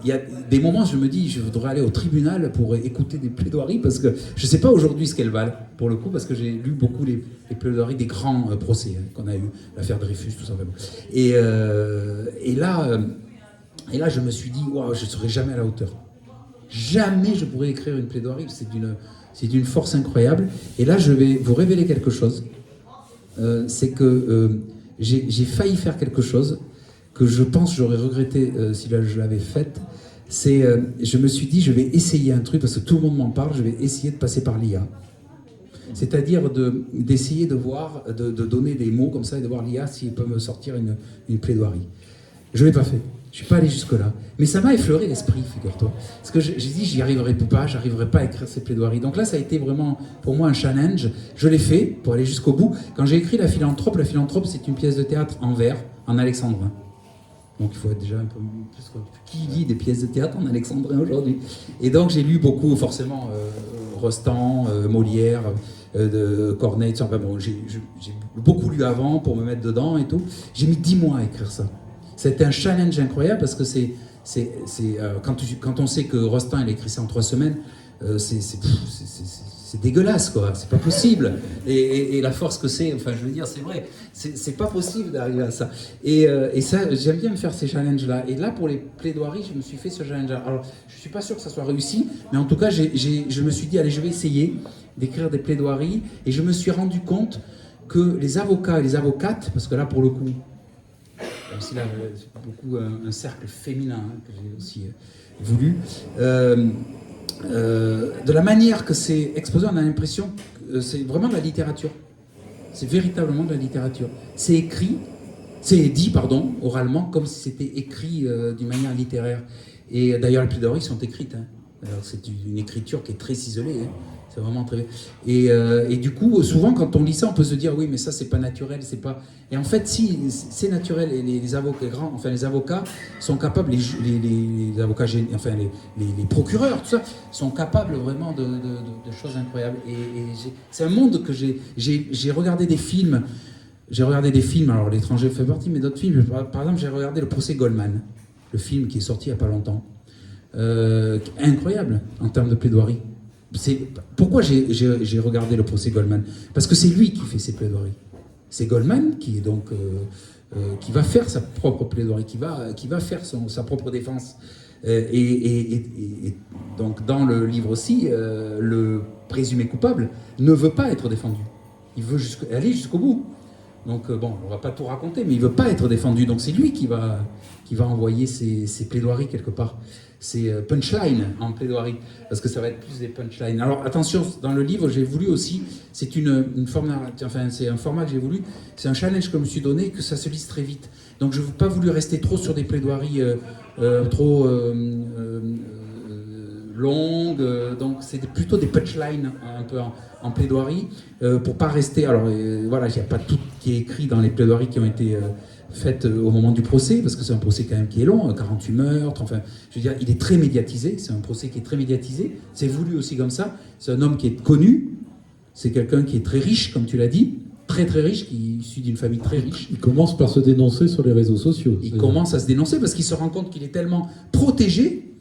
il y a des moments, je me dis, je voudrais aller au tribunal pour écouter des plaidoiries, parce que je ne sais pas aujourd'hui ce qu'elles valent, pour le coup, parce que j'ai lu beaucoup les plaidoiries des grands procès qu'on a eu, l'affaire Dreyfus, tout ça. Et là, je me suis dit, waouh, je ne serai jamais à la hauteur. Jamais je pourrais écrire une plaidoirie, c'est d'une force incroyable. Et là, je vais vous révéler quelque chose. C'est que j'ai failli faire quelque chose que je pense j'aurais regretté si je l'avais faite. Je me suis dit, je vais essayer un truc, parce que tout le monde m'en parle, je vais essayer de passer par l'IA. C'est-à-dire d'essayer de voir, de donner des mots comme ça et de voir l'IA s'il peut me sortir une plaidoirie. Je ne l'ai pas fait. Je ne suis pas allé jusque-là. Mais ça m'a effleuré l'esprit, figure-toi. Parce que j'ai dit, j'arriverai pas à écrire ces plaidoiries. Donc là, ça a été vraiment, pour moi, un challenge. Je l'ai fait pour aller jusqu'au bout. Quand j'ai écrit La Philanthrope, c'est une pièce de théâtre en vers, en alexandrin. Donc il faut être déjà un peu plus... Qui lit des pièces de théâtre en alexandrin aujourd'hui? Et donc j'ai lu beaucoup, forcément, Rostand, Molière, de Corneille, enfin bon, j'ai beaucoup lu avant pour me mettre dedans et tout. J'ai mis 10 mois à écrire ça. C'était un challenge incroyable, parce que quand on sait que Rostand il a écrit ça en 3 semaines, c'est dégueulasse, quoi. C'est pas possible. Et la force que c'est, enfin, je veux dire, c'est vrai. C'est pas possible d'arriver à ça. Et ça, j'aime bien me faire ces challenges-là. Et là, pour les plaidoiries, je me suis fait ce challenge-là. Alors, je suis pas sûr que ça soit réussi, mais en tout cas, je me suis dit, allez, je vais essayer d'écrire des plaidoiries. Et je me suis rendu compte que les avocats et les avocates, parce que là, pour le coup, aussi là, c'est beaucoup un cercle féminin que j'ai aussi voulu. De la manière que c'est exposé, on a l'impression que c'est vraiment de la littérature. C'est véritablement de la littérature. C'est dit, oralement, comme si c'était écrit d'une manière littéraire. Et d'ailleurs, les plaidoiries sont écrites. Alors, c'est une écriture qui est très ciselée. C'est vraiment très... Et du coup, souvent, quand on lit ça, on peut se dire, oui, mais ça, c'est pas naturel, c'est pas... Et en fait, si, c'est naturel. Et les avocats sont capables, les avocats, enfin, les procureurs, tout ça, sont capables vraiment de choses incroyables. Et c'est un monde que j'ai regardé des films. Alors L'étranger fait partie, mais d'autres films. Par exemple, j'ai regardé Le procès Goldman, le film qui est sorti il n'y a pas longtemps. Incroyable en termes de plaidoirie. Pourquoi j'ai regardé Le procès Goldman? Parce que c'est lui qui fait ses plaidoiries. C'est Goldman qui est donc qui va faire sa propre plaidoirie, qui va faire sa propre défense. Et donc dans le livre aussi, le présumé coupable ne veut pas être défendu. Il veut aller jusqu'au bout. Donc bon, on va pas tout raconter, mais il veut pas être défendu. Donc c'est lui qui va envoyer ses plaidoiries quelque part. C'est punchline en plaidoirie, parce que ça va être plus des punchlines. Alors attention, dans le livre, j'ai voulu aussi, c'est c'est un format que j'ai voulu, c'est un challenge que je me suis donné, que ça se lise très vite. Donc je n'ai pas voulu rester trop sur des plaidoiries trop longues, donc c'est plutôt des punchlines un peu en plaidoirie, pour pas rester... Alors voilà, il n'y a pas tout qui est écrit dans les plaidoiries qui ont été... faites au moment du procès, parce que c'est un procès quand même qui est long, 48 meurtres, enfin, je veux dire, il est très médiatisé, c'est un procès qui est très médiatisé, c'est voulu aussi comme ça, c'est un homme qui est connu, c'est quelqu'un qui est très riche, comme tu l'as dit, très très riche, qui est issu d'une famille très riche. Il commence par se dénoncer sur les réseaux sociaux. Il commence à se dénoncer parce qu'il se rend compte qu'il est tellement protégé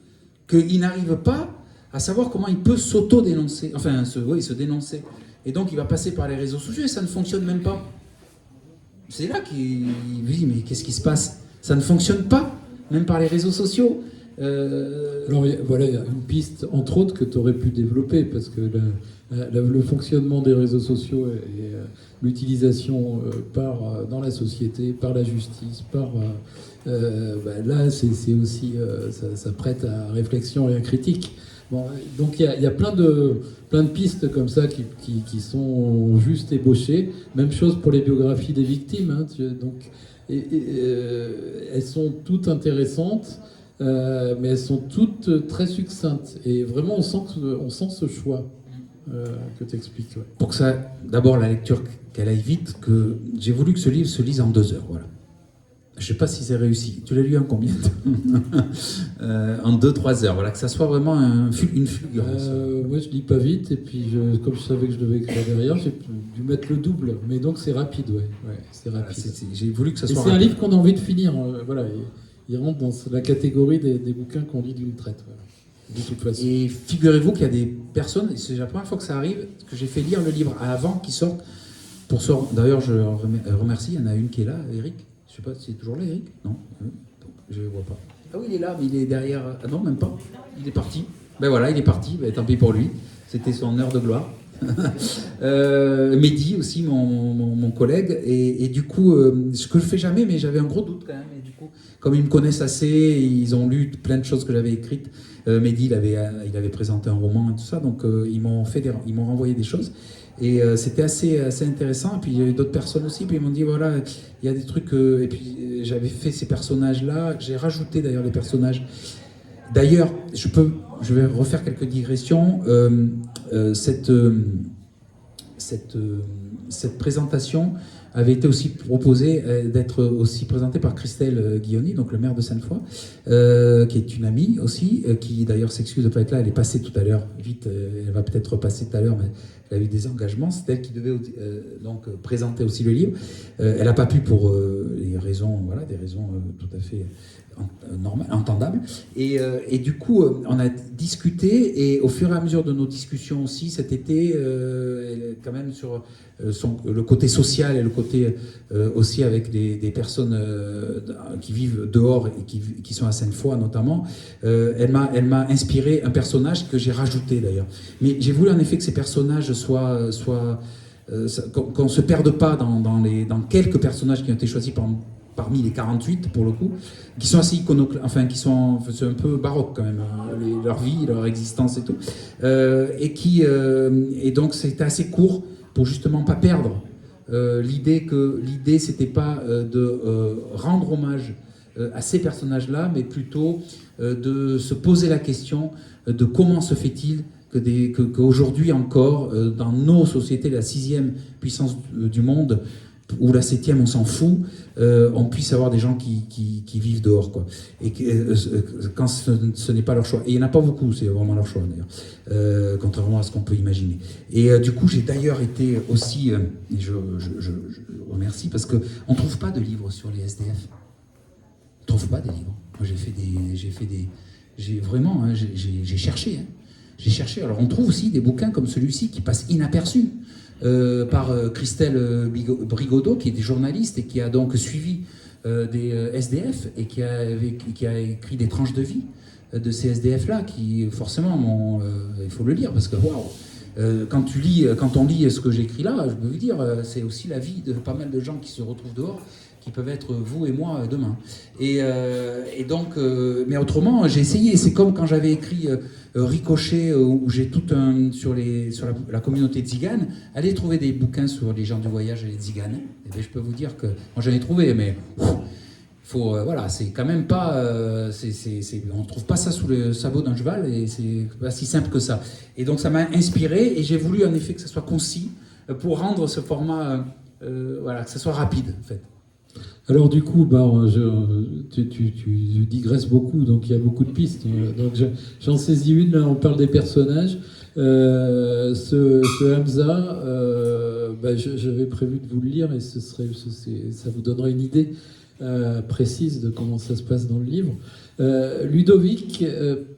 qu'il n'arrive pas à savoir comment il peut s'auto-dénoncer, enfin, se dénoncer. Et donc il va passer par les réseaux sociaux et ça ne fonctionne même pas. C'est là qu'il dit, mais qu'est-ce qui se passe? Ça ne fonctionne pas, même par les réseaux sociaux. Alors voilà, il y a une piste, entre autres, que tu aurais pu développer, parce que le fonctionnement des réseaux sociaux et l'utilisation dans la société, par la justice, là, c'est aussi, ça prête à réflexion et à critique. Bon, donc il y a plein de pistes comme ça qui sont juste ébauchées. Même chose pour les biographies des victimes. Elles sont toutes intéressantes, mais elles sont toutes très succinctes. Et vraiment, on sent ce choix que tu expliques. Ouais. Pour que ça, d'abord la lecture qu'elle aille vite, que j'ai voulu que ce livre se lise en 2 heures. Voilà. Je sais pas si c'est réussi. Tu l'as lu en combien de temps En 2-3 heures. Voilà, que ça soit vraiment une fulgurance. Moi, je lis pas vite, et puis comme je savais que je devais écrire derrière, j'ai dû mettre le double. Mais donc c'est rapide, ouais. C'est Voilà, rapide. j'ai voulu que ça Et soit c'est un rapide. livre qu'on a envie de finir. Voilà, il rentre dans la catégorie des bouquins qu'on lit d'une traite. Voilà. De toute façon. Et figurez-vous qu'il y a des personnes, et c'est la première fois que ça arrive, que j'ai fait lire le livre avant qu'il sorte. D'ailleurs, je remercie, il y en a une qui est là, Eric. Je sais pas si c'est toujours là, Eric. Non, je ne le vois pas. Ah oui, il est là, mais il est derrière. Ah non, même pas. Il est parti. Ben voilà, il est parti. Ben, tant pis pour lui. C'était son heure de gloire. Mehdi aussi, mon collègue. Et du coup, ce que je fais jamais, mais j'avais un gros doute quand même. Et du coup, comme ils me connaissent assez, ils ont lu plein de choses que j'avais écrites. Mehdi, il avait présenté un roman et tout ça. Donc, ils m'ont renvoyé des choses. Et c'était assez intéressant. Et puis il y avait d'autres personnes aussi. Puis ils m'ont dit voilà, il y a des trucs. Et puis j'avais fait ces personnages-là. J'ai rajouté d'ailleurs les personnages. D'ailleurs, je vais refaire quelques digressions. Cette présentation avait été aussi proposée d'être aussi présentée par Christelle Guilloni, donc le maire de Sainte-Foy, qui est une amie aussi, qui d'ailleurs s'excuse de ne pas être là. Elle est passée tout à l'heure, vite. Elle va peut-être repasser tout à l'heure, mais elle a eu des engagements. C'est elle qui devait donc présenter aussi le livre. Elle n'a pas pu pour des raisons tout à fait entendables. Et du coup, on a discuté, et au fur et à mesure de nos discussions aussi cet été, quand même sur le côté social et le côté aussi avec des personnes qui vivent dehors et qui sont à Sainte-Foy notamment, elle m'a inspiré un personnage que j'ai rajouté d'ailleurs. Mais j'ai voulu en effet que ces personnages qu'on ne se perde pas dans quelques personnages qui ont été choisis parmi les 48 pour le coup, qui sont assez c'est un peu baroque quand même, hein, leur vie, leur existence et tout, et donc c'était assez court pour justement pas perdre l'idée c'était pas de rendre hommage à ces personnages-là, mais plutôt de se poser la question de comment se fait-il qu'aujourd'hui encore, dans nos sociétés, la 6e puissance du monde, ou la 7e, on s'en fout, on puisse avoir des gens qui vivent dehors, quoi. Et quand ce n'est pas leur choix. Et il n'y en a pas beaucoup, c'est vraiment leur choix, d'ailleurs, contrairement à ce qu'on peut imaginer. Et du coup, j'ai d'ailleurs été aussi, et je remercie, parce qu'on ne trouve pas de livres sur les SDF. On ne trouve pas des livres. Moi, j'ai cherché. Hein. J'ai cherché. Alors, on trouve aussi des bouquins comme celui-ci qui passent inaperçus. Par Christelle Brigodeau, qui est journaliste et qui a donc suivi des SDF et qui a écrit des tranches de vie de ces SDF-là, qui forcément, il faut le lire, parce que waouh, quand on lit ce que j'écris là, je peux vous dire, c'est aussi la vie de pas mal de gens qui se retrouvent dehors, qui peuvent être vous et moi demain. Et donc, mais autrement, j'ai essayé. C'est comme quand j'avais écrit Ricochet, où j'ai tout sur la communauté tzigane. Allez trouver des bouquins sur les gens du voyage et les tziganes. Et bien, je peux vous dire que moi j'en ai trouvé, mais faut, voilà, c'est quand même pas, on ne trouve pas ça sous le sabot d'un cheval, et c'est pas si simple que ça. Et donc ça m'a inspiré, et j'ai voulu en effet que ça soit concis pour rendre ce format, voilà, que ça soit rapide en fait. Alors du coup, tu digresses beaucoup, donc il y a beaucoup de pistes. Donc j'en saisis une, là on parle des personnages. Ce Hamza, j'avais prévu de vous le lire, et ça vous donnera une idée précise de comment ça se passe dans le livre. Ludovic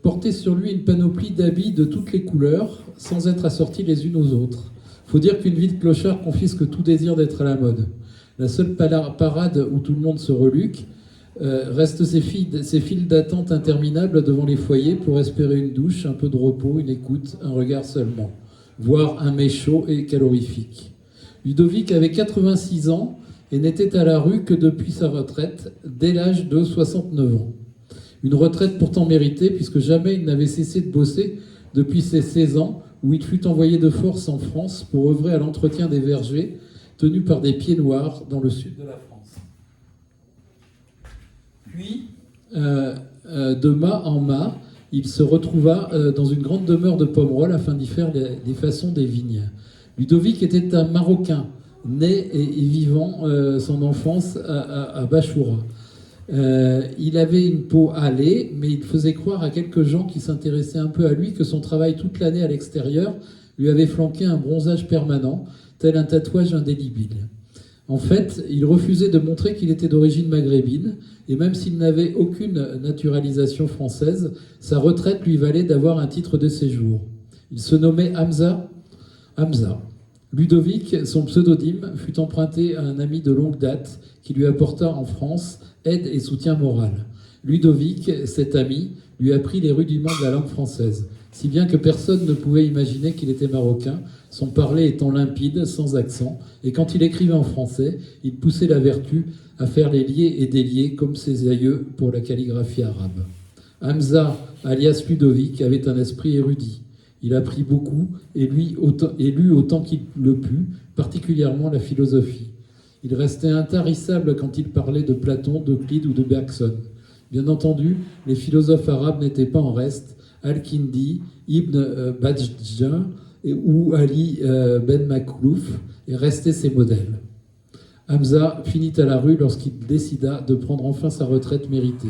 portait sur lui une panoplie d'habits de toutes les couleurs, sans être assortis les unes aux autres. Faut dire qu'une vie de clochard confisque tout désir d'être à la mode. La seule parade où tout le monde se reluque reste ces files d'attente interminables devant les foyers pour espérer une douche, un peu de repos, une écoute, un regard seulement, voire un mets chaud et calorifique. Ludovic avait 86 ans et n'était à la rue que depuis sa retraite, dès l'âge de 69 ans. Une retraite pourtant méritée, puisque jamais il n'avait cessé de bosser depuis ses 16 ans, où il fut envoyé de force en France pour œuvrer à l'entretien des vergers, tenu par des pieds noirs dans le sud de la France. Puis, de mât en mât, il se retrouva dans une grande demeure de Pomerol afin d'y faire les façons des vignes. Ludovic était un Marocain, né et vivant son enfance à Bachoura. Il avait une peau hâlée, mais il faisait croire à quelques gens qui s'intéressaient un peu à lui que son travail toute l'année à l'extérieur lui avait flanqué un bronzage permanent, tel un tatouage indélébile. En fait, il refusait de montrer qu'il était d'origine maghrébine, et même s'il n'avait aucune naturalisation française, sa retraite lui valait d'avoir un titre de séjour. Il se nommait Hamza. Ludovic, son pseudonyme, fut emprunté à un ami de longue date qui lui apporta en France aide et soutien moral. Ludovic, cet ami, lui apprit les rudiments de la langue française, si bien que personne ne pouvait imaginer qu'il était marocain, son parler étant limpide, sans accent, et quand il écrivait en français, il poussait la vertu à faire les liés et déliés comme ses aïeux pour la calligraphie arabe. Hamza, alias Ludovic, avait un esprit érudit. Il apprit beaucoup et lut autant qu'il le put, particulièrement la philosophie. Il restait intarissable quand il parlait de Platon, d'Euclide ou de Bergson. Bien entendu, les philosophes arabes n'étaient pas en reste. Al-Kindi, Ibn Bajjah ou Ali Ben Maklouf restaient ses modèles. Hamza finit à la rue lorsqu'il décida de prendre enfin sa retraite méritée.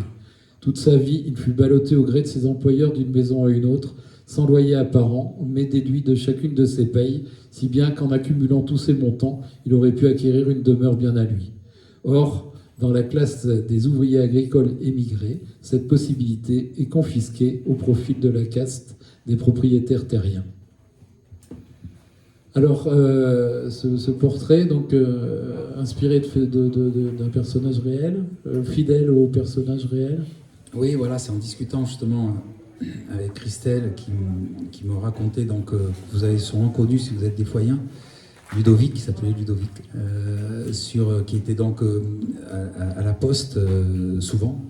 Toute sa vie, il fut ballotté au gré de ses employeurs d'une maison à une autre, sans loyer apparent, mais déduit de chacune de ses payes, si bien qu'en accumulant tous ces montants, il aurait pu acquérir une demeure bien à lui. Or, dans la classe des ouvriers agricoles émigrés, cette possibilité est confisquée au profit de la caste des propriétaires terriens. Alors, ce portrait, donc, inspiré d'un personnage réel, fidèle au personnage réel. Oui, voilà, c'est en discutant justement avec Christelle qui me racontait, donc vous avez sûrement connu si vous êtes des Foyens, Ludovic, qui s'appelait Ludovic, qui était donc à la Poste souvent,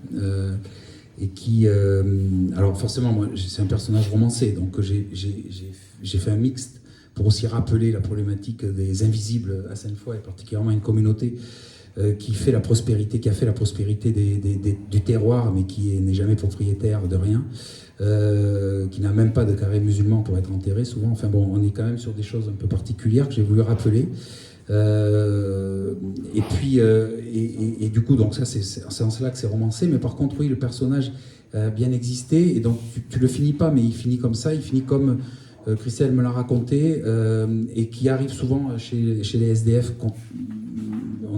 et qui, alors forcément, moi, c'est un personnage romancé, donc j'ai fait un mixte pour aussi rappeler la problématique des invisibles à Sainte-Foy, et particulièrement une communauté qui a fait la prospérité du terroir, mais qui n'est jamais propriétaire de rien, qui n'a même pas de carré musulman pour être enterré souvent. Enfin bon, on est quand même sur des choses un peu particulières que j'ai voulu rappeler. Et puis, et du coup, donc ça, c'est en cela que c'est romancé. Mais par contre, oui, le personnage a bien existé, et donc tu le finis pas, mais il finit comme ça, il finit comme Christelle me l'a raconté, et qui arrive souvent chez les SDF. On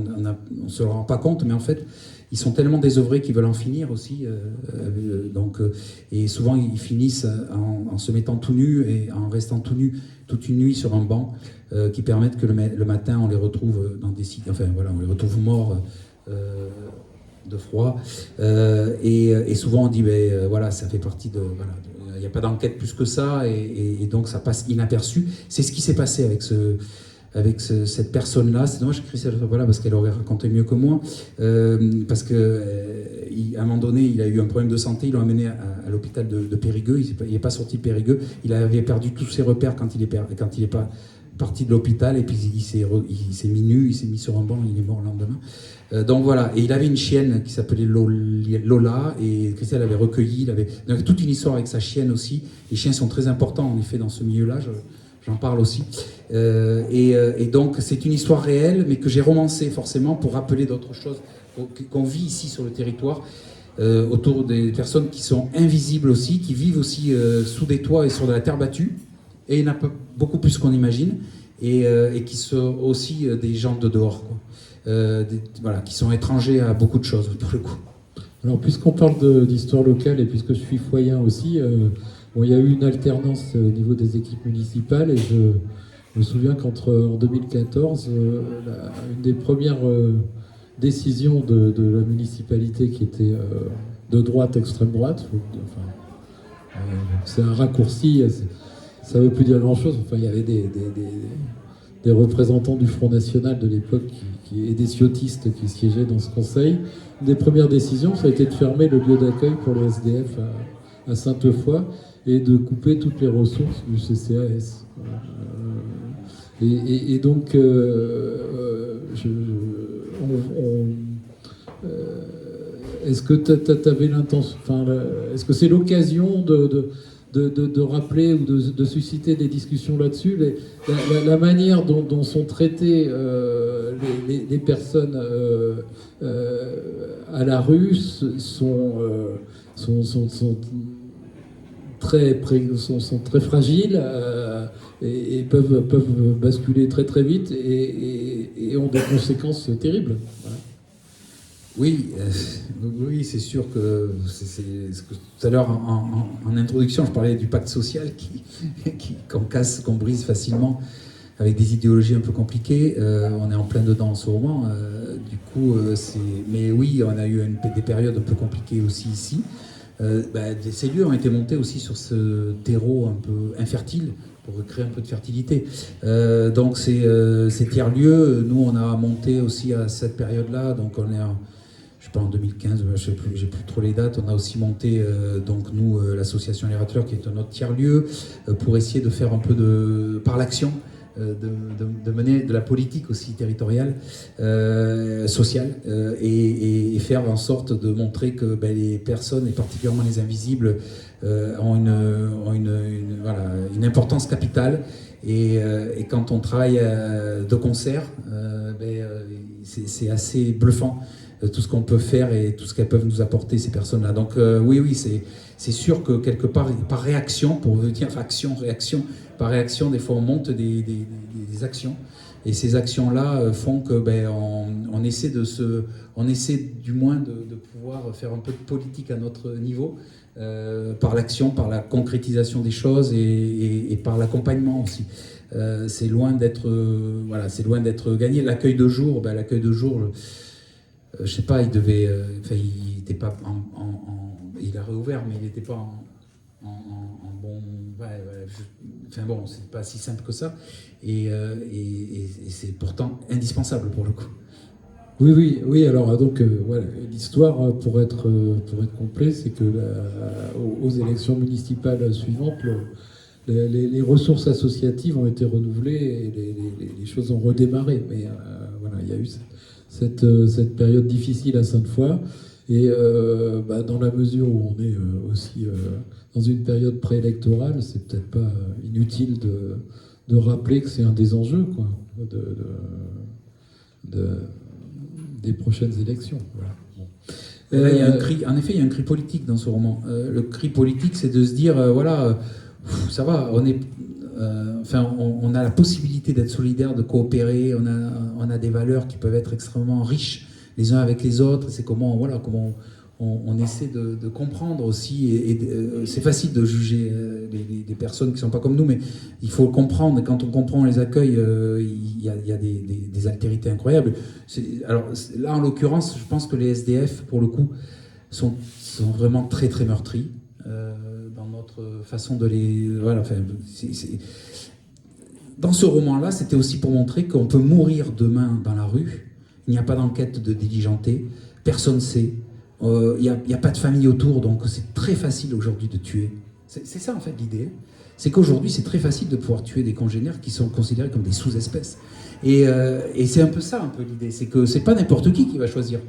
ne se rend pas compte, mais en fait, ils sont tellement désœuvrés qu'ils veulent en finir aussi. Et souvent, ils finissent en se mettant tout nus et en restant tout nus toute une nuit sur un banc, qui permettent que le matin, on les retrouve dans des sites. Enfin, voilà, on les retrouve morts de froid. Et souvent, on dit, voilà, ça fait partie de. Voilà, il n'y a pas d'enquête plus que ça, et donc ça passe inaperçu. C'est ce qui s'est passé avec cette personne-là. C'est dommage que Christelle soit pas là, parce qu'elle aurait raconté mieux que moi, parce que à un moment donné, il a eu un problème de santé, ils l'ont amené à l'hôpital de Périgueux, il n'est pas sorti de Périgueux, il avait perdu tous ses repères quand il est pas parti de l'hôpital, et puis il s'est mis nu, il s'est mis sur un banc, il est mort le lendemain. Donc voilà, et il avait une chienne qui s'appelait Lola, et Christelle avait recueilli, il avait toute une histoire avec sa chienne aussi. Les chiens sont très importants en effet dans ce milieu-là, j'en parle aussi. Et donc c'est une histoire réelle, mais que j'ai romancée forcément pour rappeler d'autres choses qu'on vit ici sur le territoire, autour des personnes qui sont invisibles aussi, qui vivent aussi sous des toits et sur de la terre battue, et il y en a beaucoup plus qu'on imagine, et qui sont aussi des gens de dehors, quoi. Voilà, qui sont étrangers à beaucoup de choses pour le coup. Alors, puisqu'on parle d'histoire locale et puisque je suis foyen aussi, il y a eu une alternance au niveau des équipes municipales, et je me souviens en 2014, une des premières décisions de la municipalité, qui était de droite, extrême droite, c'est un raccourci, ça ne veut plus dire grand-chose. Enfin, il y avait des représentants du Front National de l'époque et des ciotistes qui siégeaient dans ce conseil. Une des premières décisions, ça a été de fermer le lieu d'accueil pour les SDF à Sainte-Foy et de couper toutes les ressources du CCAS. Et donc, est-ce que tu avais l'intention, est-ce que c'est l'occasion de rappeler ou de susciter des discussions là-dessus. La manière dont sont traitées les personnes à la rue sont très fragiles et peuvent basculer très très vite et ont des conséquences terribles. Voilà. Oui, oui, c'est sûr que tout à l'heure en introduction, je parlais du pacte social qu'on casse, qu'on brise facilement avec des idéologies un peu compliquées. On est en plein dedans en ce moment. Mais oui, on a eu des périodes un peu compliquées aussi ici. Ces lieux ont été montés aussi sur ce terreau un peu infertile pour créer un peu de fertilité. Donc ces tiers-lieux, nous on a monté aussi à cette période-là, donc on est je sais pas, en 2015, je sais plus, j'ai plus trop les dates, on a aussi monté, donc nous, l'association Les Rateleurs, qui est un autre tiers-lieu, pour essayer de faire un peu par l'action, de mener de la politique aussi territoriale, sociale, et faire en sorte de montrer que les personnes, et particulièrement les invisibles, ont une importance capitale. Et quand on travaille de concert, c'est assez bluffant tout ce qu'on peut faire et tout ce qu'elles peuvent nous apporter, ces personnes-là. Donc oui, c'est sûr que quelque part, par réaction, pour dire réaction, par réaction, des fois on monte des actions. Et ces actions-là font que on essaie du moins de pouvoir faire un peu de politique à notre niveau, par l'action, par la concrétisation des choses et par l'accompagnement aussi. C'est loin d'être gagné. L'accueil de jour, je sais pas, il était pas il a réouvert, mais il n'était pas en bon. C'est pas si simple que ça, et c'est pourtant indispensable pour le coup. Oui. Alors donc l'histoire pour être complet, c'est que aux élections municipales suivantes, les ressources associatives ont été renouvelées et les choses ont redémarré. Mais il y a eu cette période difficile à Sainte-Foy. Et dans la mesure où on est aussi dans une période préélectorale, c'est peut-être pas inutile de rappeler que c'est un des enjeux des prochaines élections. Voilà. Bon. Là, il y a un cri, en effet, il y a un cri politique dans ce roman. Le cri politique, c'est de se dire, ça va, on a la possibilité d'être solidaire, de coopérer, on a des valeurs qui peuvent être extrêmement riches les uns avec les autres. C'est comment on essaie de comprendre aussi, et c'est facile de juger des personnes qui ne sont pas comme nous, mais il faut comprendre, et quand on comprend, on les accueille, il y a des altérités incroyables. Alors là, en l'occurrence, je pense que les SDF, pour le coup, sont vraiment très très meurtris dans notre façon de les... Dans ce roman-là, c'était aussi pour montrer qu'on peut mourir demain dans la rue. Il n'y a pas d'enquête de diligenté, personne ne sait, il n'y a pas de famille autour, donc c'est très facile aujourd'hui de tuer. C'est ça en fait l'idée, c'est qu'aujourd'hui c'est très facile de pouvoir tuer des congénères qui sont considérés comme des sous-espèces. Et c'est un peu ça un peu l'idée, c'est que c'est pas n'importe qui va choisir.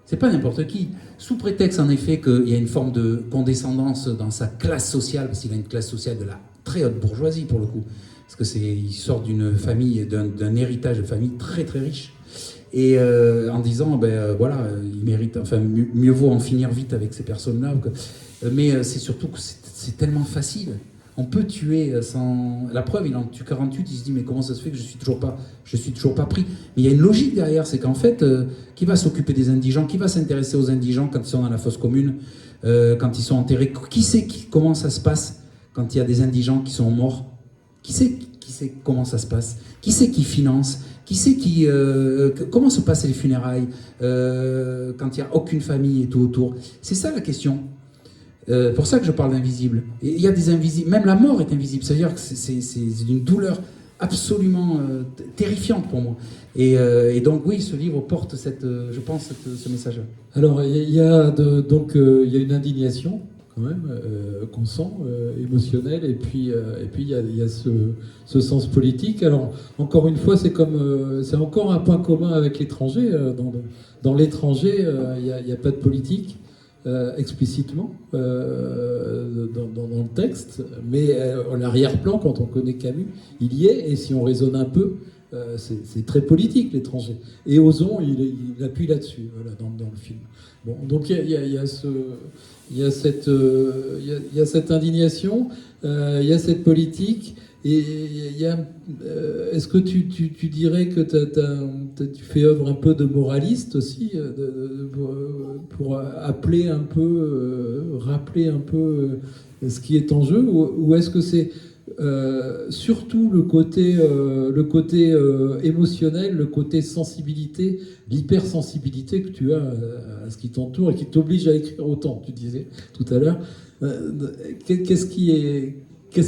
C'est pas n'importe qui. Sous prétexte en effet qu'il y a une forme de condescendance dans sa classe sociale, parce qu'il a une classe sociale de la très haute bourgeoisie pour le coup, parce qu'il sort d'une famille, d'un héritage de famille très très riche. Et en disant, il mérite, mieux vaut en finir vite avec ces personnes-là. Mais c'est surtout que c'est tellement facile. On peut tuer sans... La preuve, il en tue 48, il se dit, mais comment ça se fait que je suis toujours pas pris? Mais il y a une logique derrière, c'est qu'en fait, qui va s'occuper des indigents? Qui va s'intéresser aux indigents quand ils sont dans la fosse commune, quand ils sont enterrés? Qui sait comment ça se passe quand il y a des indigents qui sont morts? Qui sait comment ça se passe? Qui sait qui finance? Qui sait comment se passent les funérailles quand il n'y a aucune famille et tout autour? C'est ça la question. Pour ça que je parle d'invisible. Il y a des invisibles, même la mort est invisible. C'est-à-dire que c'est d'une douleur absolument terrifiante pour moi. Et donc oui, ce livre porte ce message-là. Alors il y a une indignation quand même qu'on sent, émotionnelle, et puis il y a ce sens politique. Alors encore une fois, c'est encore un point commun avec l'étranger. Dans l'étranger, il n'y a pas de politique. explicitement dans le texte, mais en arrière-plan, quand on connaît Camus, il y est, et si on raisonne un peu, c'est très politique, l'étranger. Et Ozon, il appuie là-dessus, voilà, dans le film. Bon, donc il y a cette indignation, il y a cette politique, et est-ce que tu dirais que tu fais œuvre un peu de moraliste aussi, pour appeler un peu, rappeler un peu ce qui est en jeu, ou est-ce que c'est surtout le côté émotionnel, le côté sensibilité, l'hypersensibilité que tu as à ce qui t'entoure et qui t'oblige à écrire autant, tu disais tout à l'heure. Qu'est-ce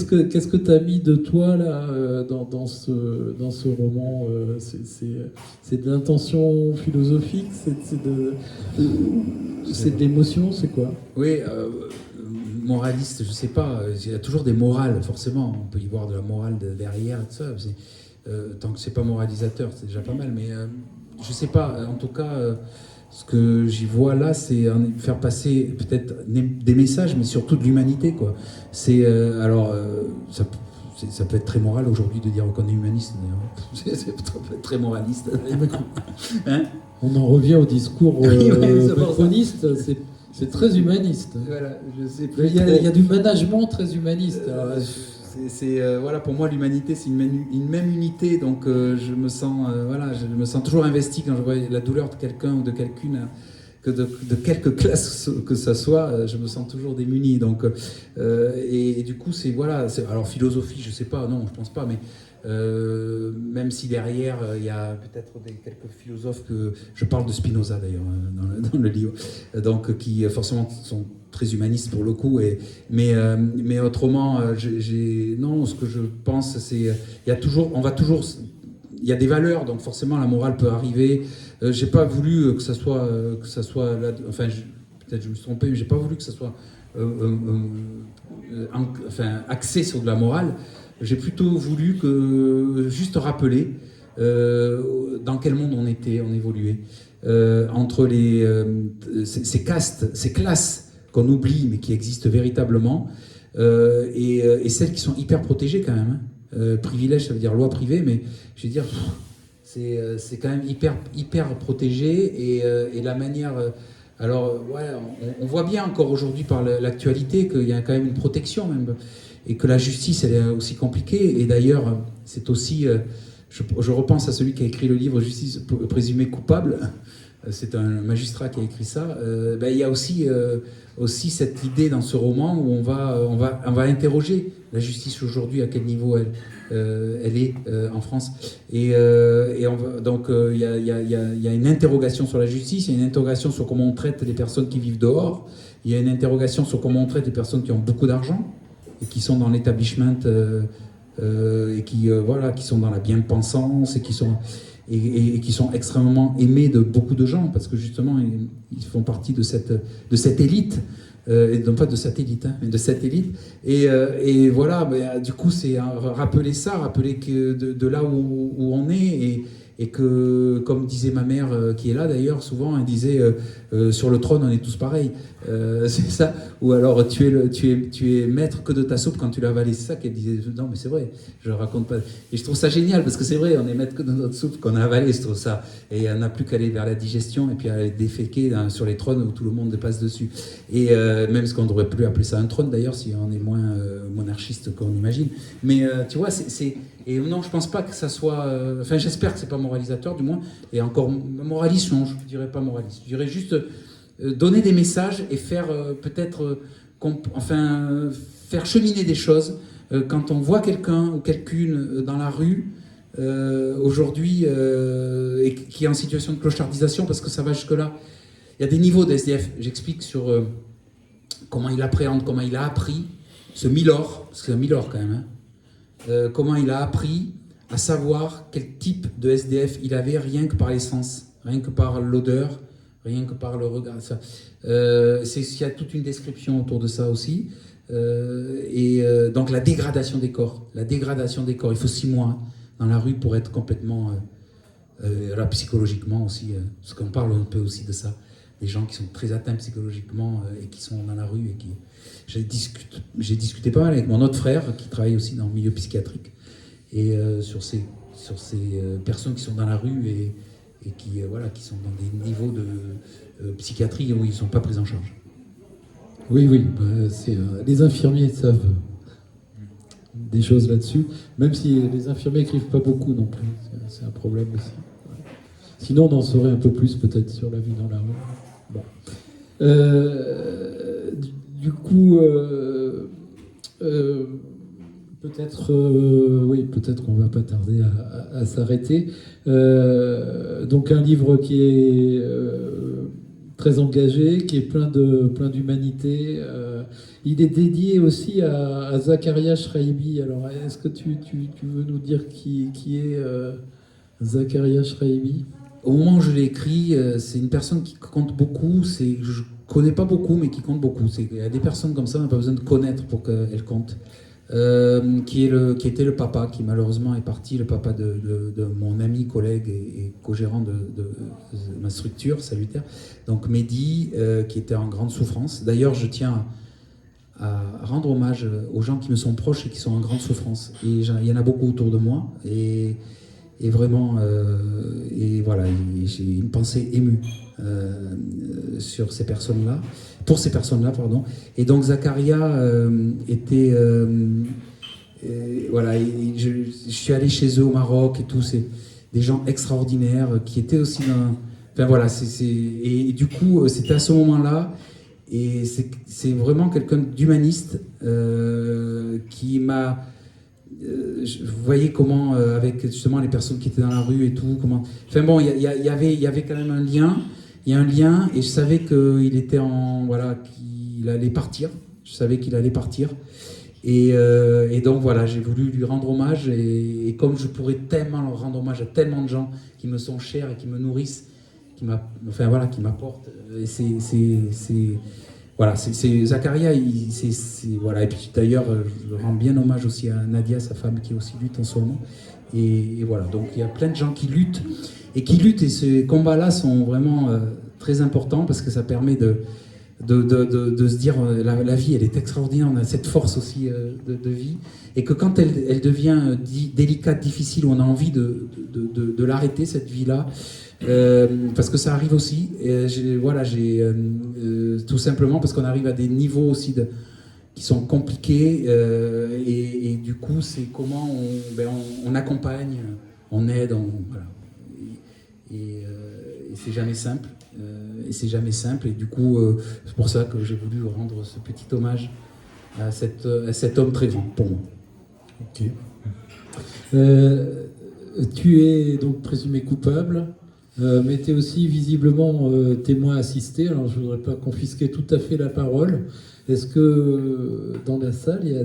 que tu as mis de toi là dans ce roman? C'est de l'intention philosophique, c'est de l'émotion, c'est quoi? Oui, moraliste, je sais pas. Il y a toujours des morales, forcément. On peut y voir de la morale derrière et tout ça. Tant que c'est pas moralisateur, c'est déjà pas mal. Mais je sais pas. En tout cas, ce que j'y vois là, c'est faire passer peut-être des messages, mais surtout de l'humanité, quoi. C'est ça peut être très moral aujourd'hui de dire qu'on est humaniste. C'est très moraliste. Hein? On en revient au discours macroniste. C'est très humaniste. Voilà, je sais plus. Il y a du management très humaniste. Voilà, pour moi, l'humanité, c'est une même unité. Donc, je me sens toujours investi quand je vois la douleur de quelqu'un ou de quelqu'une, que de quelque classe que ça soit, je me sens toujours démuni. Donc, et du coup, alors, philosophie, je sais pas, non, je pense pas, mais même si derrière il y a peut-être quelques philosophes que je parle de Spinoza d'ailleurs dans le livre, donc qui forcément sont très humanistes pour le coup, mais autrement non, ce que je pense c'est il y a des valeurs, donc forcément la morale peut arriver. J'ai pas voulu que ça soit là, enfin peut-être je me suis trompé, mais j'ai pas voulu que ça soit axé sur de la morale. J'ai plutôt voulu juste rappeler dans quel monde on évoluait, entre ces castes, ces classes qu'on oublie mais qui existent véritablement, et celles qui sont hyper protégées quand même. Privilège, ça veut dire loi privée, mais je veux dire, c'est quand même hyper protégé, et la manière... alors, ouais, on voit bien encore aujourd'hui par l'actualité qu'il y a quand même une protection même, et que la justice, elle est aussi compliquée. Et d'ailleurs, c'est aussi... je repense à celui qui a écrit le livre « Justice présumée coupable ». C'est un magistrat qui a écrit ça. Il y a aussi cette idée dans ce roman où on va interroger la justice aujourd'hui, à quel niveau elle est en France. Donc il y a une interrogation sur la justice, il y a une interrogation sur comment on traite les personnes qui vivent dehors, il y a une interrogation sur comment on traite les personnes qui ont beaucoup d'argent et qui sont dans l'établissement et qui sont dans la bien-pensance et qui sont extrêmement aimés de beaucoup de gens, parce que justement ils font partie de cette élite, et non pas de satellite, mais de cette élite. Et voilà, du coup c'est rappeler que de là où on est, et que, comme disait ma mère, qui est là d'ailleurs, souvent elle disait sur le trône on est tous pareils, c'est ça, ou alors tu es maître que de ta soupe quand tu l'as avalée, c'est ça qu'elle disait. Non mais c'est vrai, je raconte pas, et je trouve ça génial parce que c'est vrai, on est maître que de notre soupe qu'on a avalée, je trouve ça, et on n'a plus qu'à aller vers la digestion et puis à aller déféquer sur les trônes où tout le monde passe dessus, et même ce qu'on ne devrait plus appeler ça un trône d'ailleurs, si on est moins monarchiste qu'on imagine, mais tu vois, et non, je pense pas que ça soit... Enfin, j'espère que c'est pas moralisateur, du moins. Et encore, moraliste, non, je dirais pas moraliste. Je dirais juste donner des messages et faire peut-être... faire cheminer des choses. Quand on voit quelqu'un ou quelqu'une dans la rue, aujourd'hui, et qui est en situation de clochardisation, parce que ça va jusque-là, il y a des niveaux de SDF. J'explique sur comment il appréhende, comment il a appris, ce Milor, parce que c'est un Milor quand même, hein. Comment il a appris à savoir quel type de SDF il avait, rien que par les sens, rien que par l'odeur, rien que par le regard. Il y a toute une description autour de ça aussi. Donc la dégradation des corps. Il faut 6 mois dans la rue pour être complètement... là, psychologiquement aussi, parce qu'on parle un peu aussi de ça. des gens qui sont très atteints psychologiquement et qui sont dans la rue. Et j'ai discuté pas mal avec mon autre frère qui travaille aussi dans le milieu psychiatrique et sur ces personnes qui sont dans la rue et qui sont dans des niveaux de psychiatrie où ils ne sont pas pris en charge. Oui, les infirmiers savent des choses là-dessus, même si les infirmiers n'écrivent pas beaucoup non plus, c'est un problème aussi. Sinon, on en saurait un peu plus peut-être sur la vie dans la rue. Bon. Du coup, peut-être qu'on va pas tarder à s'arrêter. Donc un livre qui est très engagé, qui est plein d'humanité. Il est dédié aussi à Zakaria Shraibi. Alors, est-ce que tu veux nous dire qui est Zakaria Shraibi ? Au moment où je l'ai écrit, c'est une personne qui compte beaucoup. Je connais pas beaucoup, mais qui compte beaucoup. Il y a des personnes comme ça, on n'a pas besoin de connaître pour qu'elles comptent. Qui était le papa, qui malheureusement est parti, le papa de mon ami, collègue et co-gérant de ma structure salutaire. Donc Mehdi, qui était en grande souffrance. D'ailleurs, je tiens à rendre hommage aux gens qui me sont proches et qui sont en grande souffrance. Et il y en a beaucoup autour de moi. Et vraiment, j'ai une pensée émue sur ces personnes-là, pour ces personnes-là, pardon. Et donc Zakaria était, je suis allé chez eux au Maroc et tout, c'est des gens extraordinaires qui étaient aussi dans, enfin voilà, et du coup c'était à ce moment-là. Et c'est vraiment quelqu'un d'humaniste qui m'a... vous voyez comment, avec justement les personnes qui étaient dans la rue et tout, comment... Enfin bon, il y avait quand même un lien. Il y a un lien, et je savais qu'il était qu'il allait partir. Je savais qu'il allait partir. Et donc voilà, j'ai voulu lui rendre hommage. Et comme je pourrais tellement leur rendre hommage à tellement de gens qui me sont chers et qui me nourrissent, qui m'apportent. Et c'est Zakaria, voilà. Et puis d'ailleurs, je rends bien hommage aussi à Nadia, sa femme, qui aussi lutte en ce moment. Et voilà, donc il y a plein de gens qui luttent, et ces combats-là sont vraiment très importants parce que ça permet de se dire la vie, elle est extraordinaire, on a cette force aussi de vie, et que quand elle devient délicate, difficile, on a envie de l'arrêter, cette vie-là. Parce que ça arrive aussi, tout simplement parce qu'on arrive à des niveaux aussi qui sont compliqués, et du coup c'est comment on accompagne, on aide, voilà. Et c'est jamais simple, et du coup c'est pour ça que j'ai voulu rendre ce petit hommage à cet homme très grand pour moi. Ok. Tu es donc présumé coupable, mais tu es aussi visiblement témoin assisté. Alors je ne voudrais pas confisquer tout à fait la parole. Est-ce que dans la salle, il y a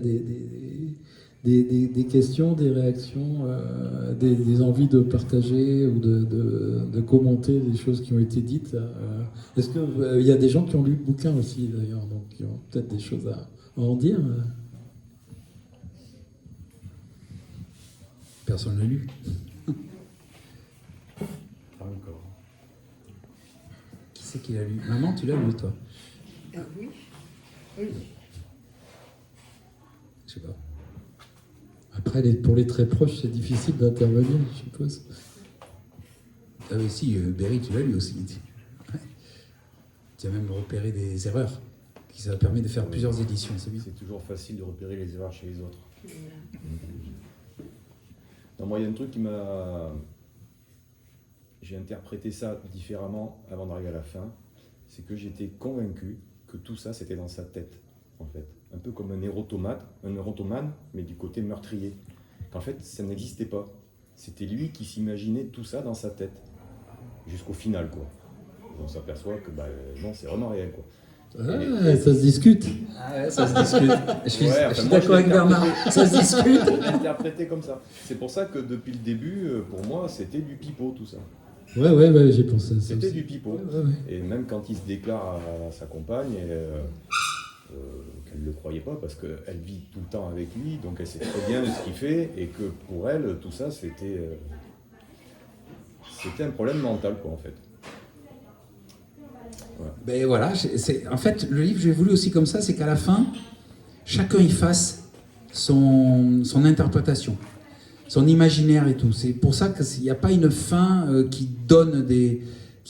des questions, des réactions, des envies de partager ou de commenter des choses qui ont été dites? Est-ce qu'il y a des gens qui ont lu le bouquin aussi, d'ailleurs, donc qui ont peut-être des choses à en dire? Personne ne l'a lu. Pas encore. Qui c'est qui l'a lu? Maman, tu l'as lu, toi? Ah oui. Oui. Je sais pas. Après, pour les très proches, c'est difficile d'intervenir, je suppose. Ah oui, si, Berry, tu l'as lu aussi. Ouais. Tu as même repéré des erreurs, qui ça permet de faire plusieurs éditions, c'est bien. C'est toujours facile de repérer les erreurs chez les autres. Non, moi, il y a un truc qui m'a... J'ai interprété ça différemment avant d'arriver à la fin. C'est que j'étais convaincu que tout ça, c'était dans sa tête, en fait. Un peu comme un neurotomane, mais du côté meurtrier. Qu'en fait, ça n'existait pas. C'était lui qui s'imaginait tout ça dans sa tête. Jusqu'au final, quoi. Et on s'aperçoit que, non, c'est vraiment réel, quoi. Ah, ça se discute. Ah ouais, ça se discute. Je suis moi, d'accord avec Bernard. Ça se discute. Je l'ai interprété comme ça. C'est pour ça que depuis le début, pour moi, c'était du pipeau, tout ça. Ouais, j'ai pensé à ça. C'était aussi. du pipeau. Ouais. Et même quand il se déclare à sa compagne, qu'elle ne le croyait pas parce qu'elle vit tout le temps avec lui, donc elle sait très bien de ce qu'il fait, et que pour elle, tout ça, c'était un problème mental, quoi, en fait. Ben voilà, en fait, le livre, j'ai voulu aussi comme ça, c'est qu'à la fin, chacun y fasse son interprétation, son imaginaire et tout. C'est pour ça qu'il n'y a pas une fin qui donne des...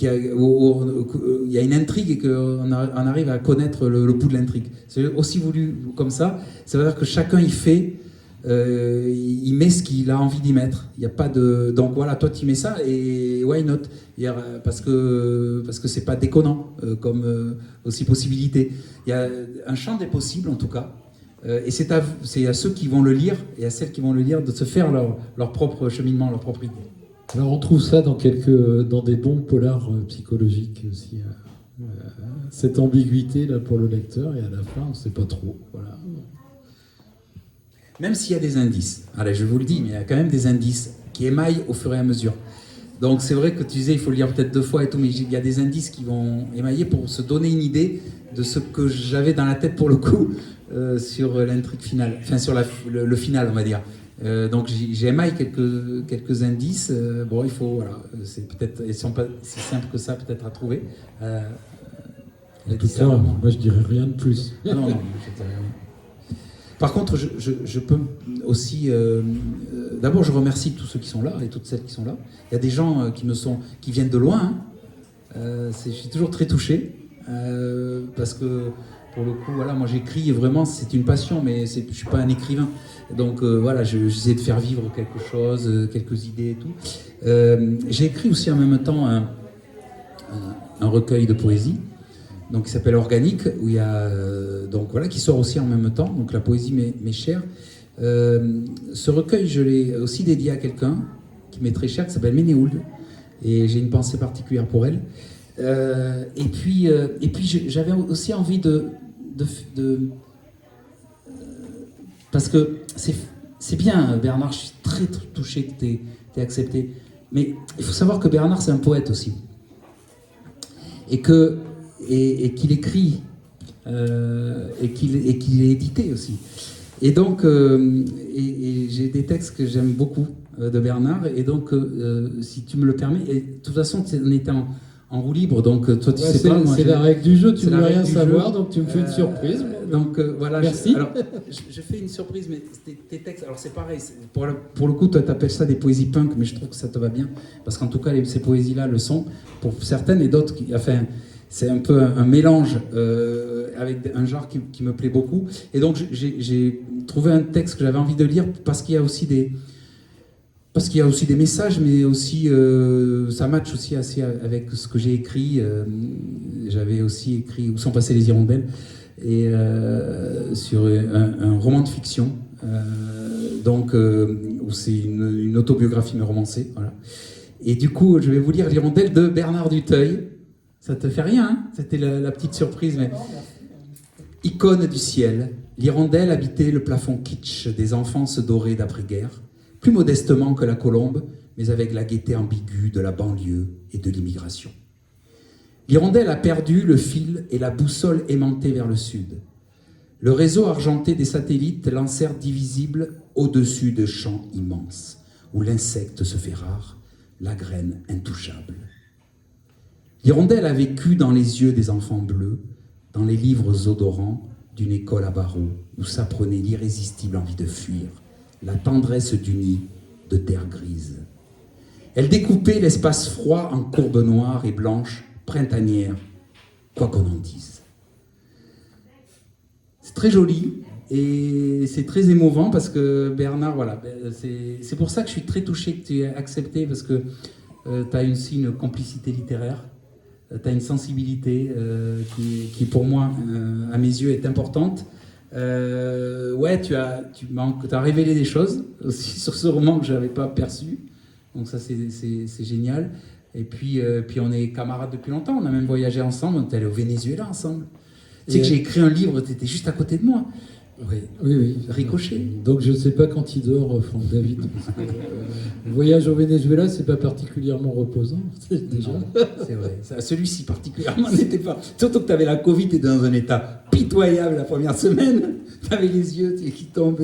Il y a une intrigue et qu'on arrive à connaître le bout de l'intrigue. C'est aussi voulu comme ça. Ça veut dire que chacun y fait, il met ce qu'il a envie d'y mettre. Il n'y a pas de... Donc voilà, toi tu mets ça et why not? Parce que c'est pas déconnant comme aussi possibilité. Il y a un champ des possibles en tout cas. Et c'est à ceux qui vont le lire et à celles qui vont le lire de se faire leur propre cheminement, leur propre idée. Alors on trouve ça dans des bons polars psychologiques aussi. Cette ambiguïté là pour le lecteur et à la fin on ne sait pas trop. Voilà. Même s'il y a des indices. Allez, je vous le dis, mais il y a quand même des indices qui émaillent au fur et à mesure. Donc c'est vrai que tu disais il faut le lire peut-être 2 fois et tout, mais il y a des indices qui vont émailler pour se donner une idée de ce que j'avais dans la tête pour le coup sur l'intrigue finale, enfin sur le final on va dire. Donc j'émaille quelques indices. Bon, il faut, voilà, c'est peut-être, ils sont pas si simples que ça peut-être à trouver. En tout cas, moi je dirais rien de plus. Ah non, je dirais rien. Par contre, je peux aussi, d'abord je remercie tous ceux qui sont là et toutes celles qui sont là. Il y a des gens qui viennent de loin. Hein. Je suis toujours très touché parce que pour le coup, voilà, moi j'écris vraiment, c'est une passion, mais je ne suis pas un écrivain. Donc voilà, j'essaie de faire vivre quelque chose, quelques idées et tout. J'ai écrit aussi en même temps un recueil de poésie, donc qui s'appelle Organique, où il y a donc voilà, qui sort aussi en même temps. Donc la poésie m'est chère. Ce recueil, je l'ai aussi dédié à quelqu'un qui m'est très cher, qui s'appelle Ménéhould, et j'ai une pensée particulière pour elle. Et puis j'avais aussi envie de parce que c'est bien, Bernard, je suis très touché que tu aies accepté. Mais il faut savoir que Bernard, c'est un poète aussi. Et qu'il écrit, et qu'il est édité aussi. Et donc, j'ai des textes que j'aime beaucoup de Bernard. Et donc, si tu me le permets, et de toute façon, on était en roue libre, donc toi tu sais pas. C'est la règle du jeu, tu ne veux rien savoir, donc tu me fais une surprise. Donc voilà, merci. Alors, je fais une surprise, mais tes textes, alors c'est pareil, pour le coup, toi tu appelles ça des poésies punk, mais je trouve que ça te va bien, parce qu'en tout cas, ces poésies-là le sont, pour certaines et d'autres, enfin, c'est un peu un mélange avec un genre qui me plaît beaucoup. Et donc j'ai trouvé un texte que j'avais envie de lire, parce qu'il y a aussi des messages, mais aussi ça match aussi assez avec ce que j'ai écrit. J'avais aussi écrit Où sont passées les hirondelles, et sur un roman de fiction, donc où c'est une autobiographie mais romancée, voilà. Et du coup, je vais vous lire l'hirondelle de Bernard Duteuil. Ça te fait rien, hein? C'était la petite surprise, mais icône du ciel, l'hirondelle habitait le plafond kitsch des enfances dorées d'après-guerre. Plus modestement que la colombe, mais avec la gaieté ambiguë de la banlieue et de l'immigration. L'hirondelle a perdu le fil et la boussole aimantée vers le sud. Le réseau argenté des satellites lancèrent divisible au-dessus de champs immenses, où l'insecte se fait rare, la graine intouchable. L'hirondelle a vécu dans les yeux des enfants bleus, dans les livres odorants d'une école à barreaux, où s'apprenait l'irrésistible envie de fuir, la tendresse du nid de terre grise. Elle découpait l'espace froid en courbes noires et blanches, printanières, quoi qu'on en dise. C'est très joli et c'est très émouvant parce que Bernard, voilà, c'est pour ça que je suis très touché que tu aies accepté, parce que tu as aussi une complicité littéraire, tu as une sensibilité qui pour moi, à mes yeux, est importante. Ouais, tu as révélé des choses aussi sur ce roman que je n'avais pas perçu, donc ça c'est génial. Et puis on est camarades depuis longtemps, on a même voyagé ensemble, on est allé au Venezuela ensemble. Tu sais que j'ai écrit un livre, tu étais juste à côté de moi. Oui. Ricochet. Donc je ne sais pas quand il dort, Franck David. Parce que, le voyage au Venezuela, c'est pas particulièrement reposant. Déjà. C'est vrai. Celui-ci particulièrement n'était pas. Surtout que tu avais la Covid, tu étais dans un état pitoyable la première semaine. Tu avais les yeux qui tombent.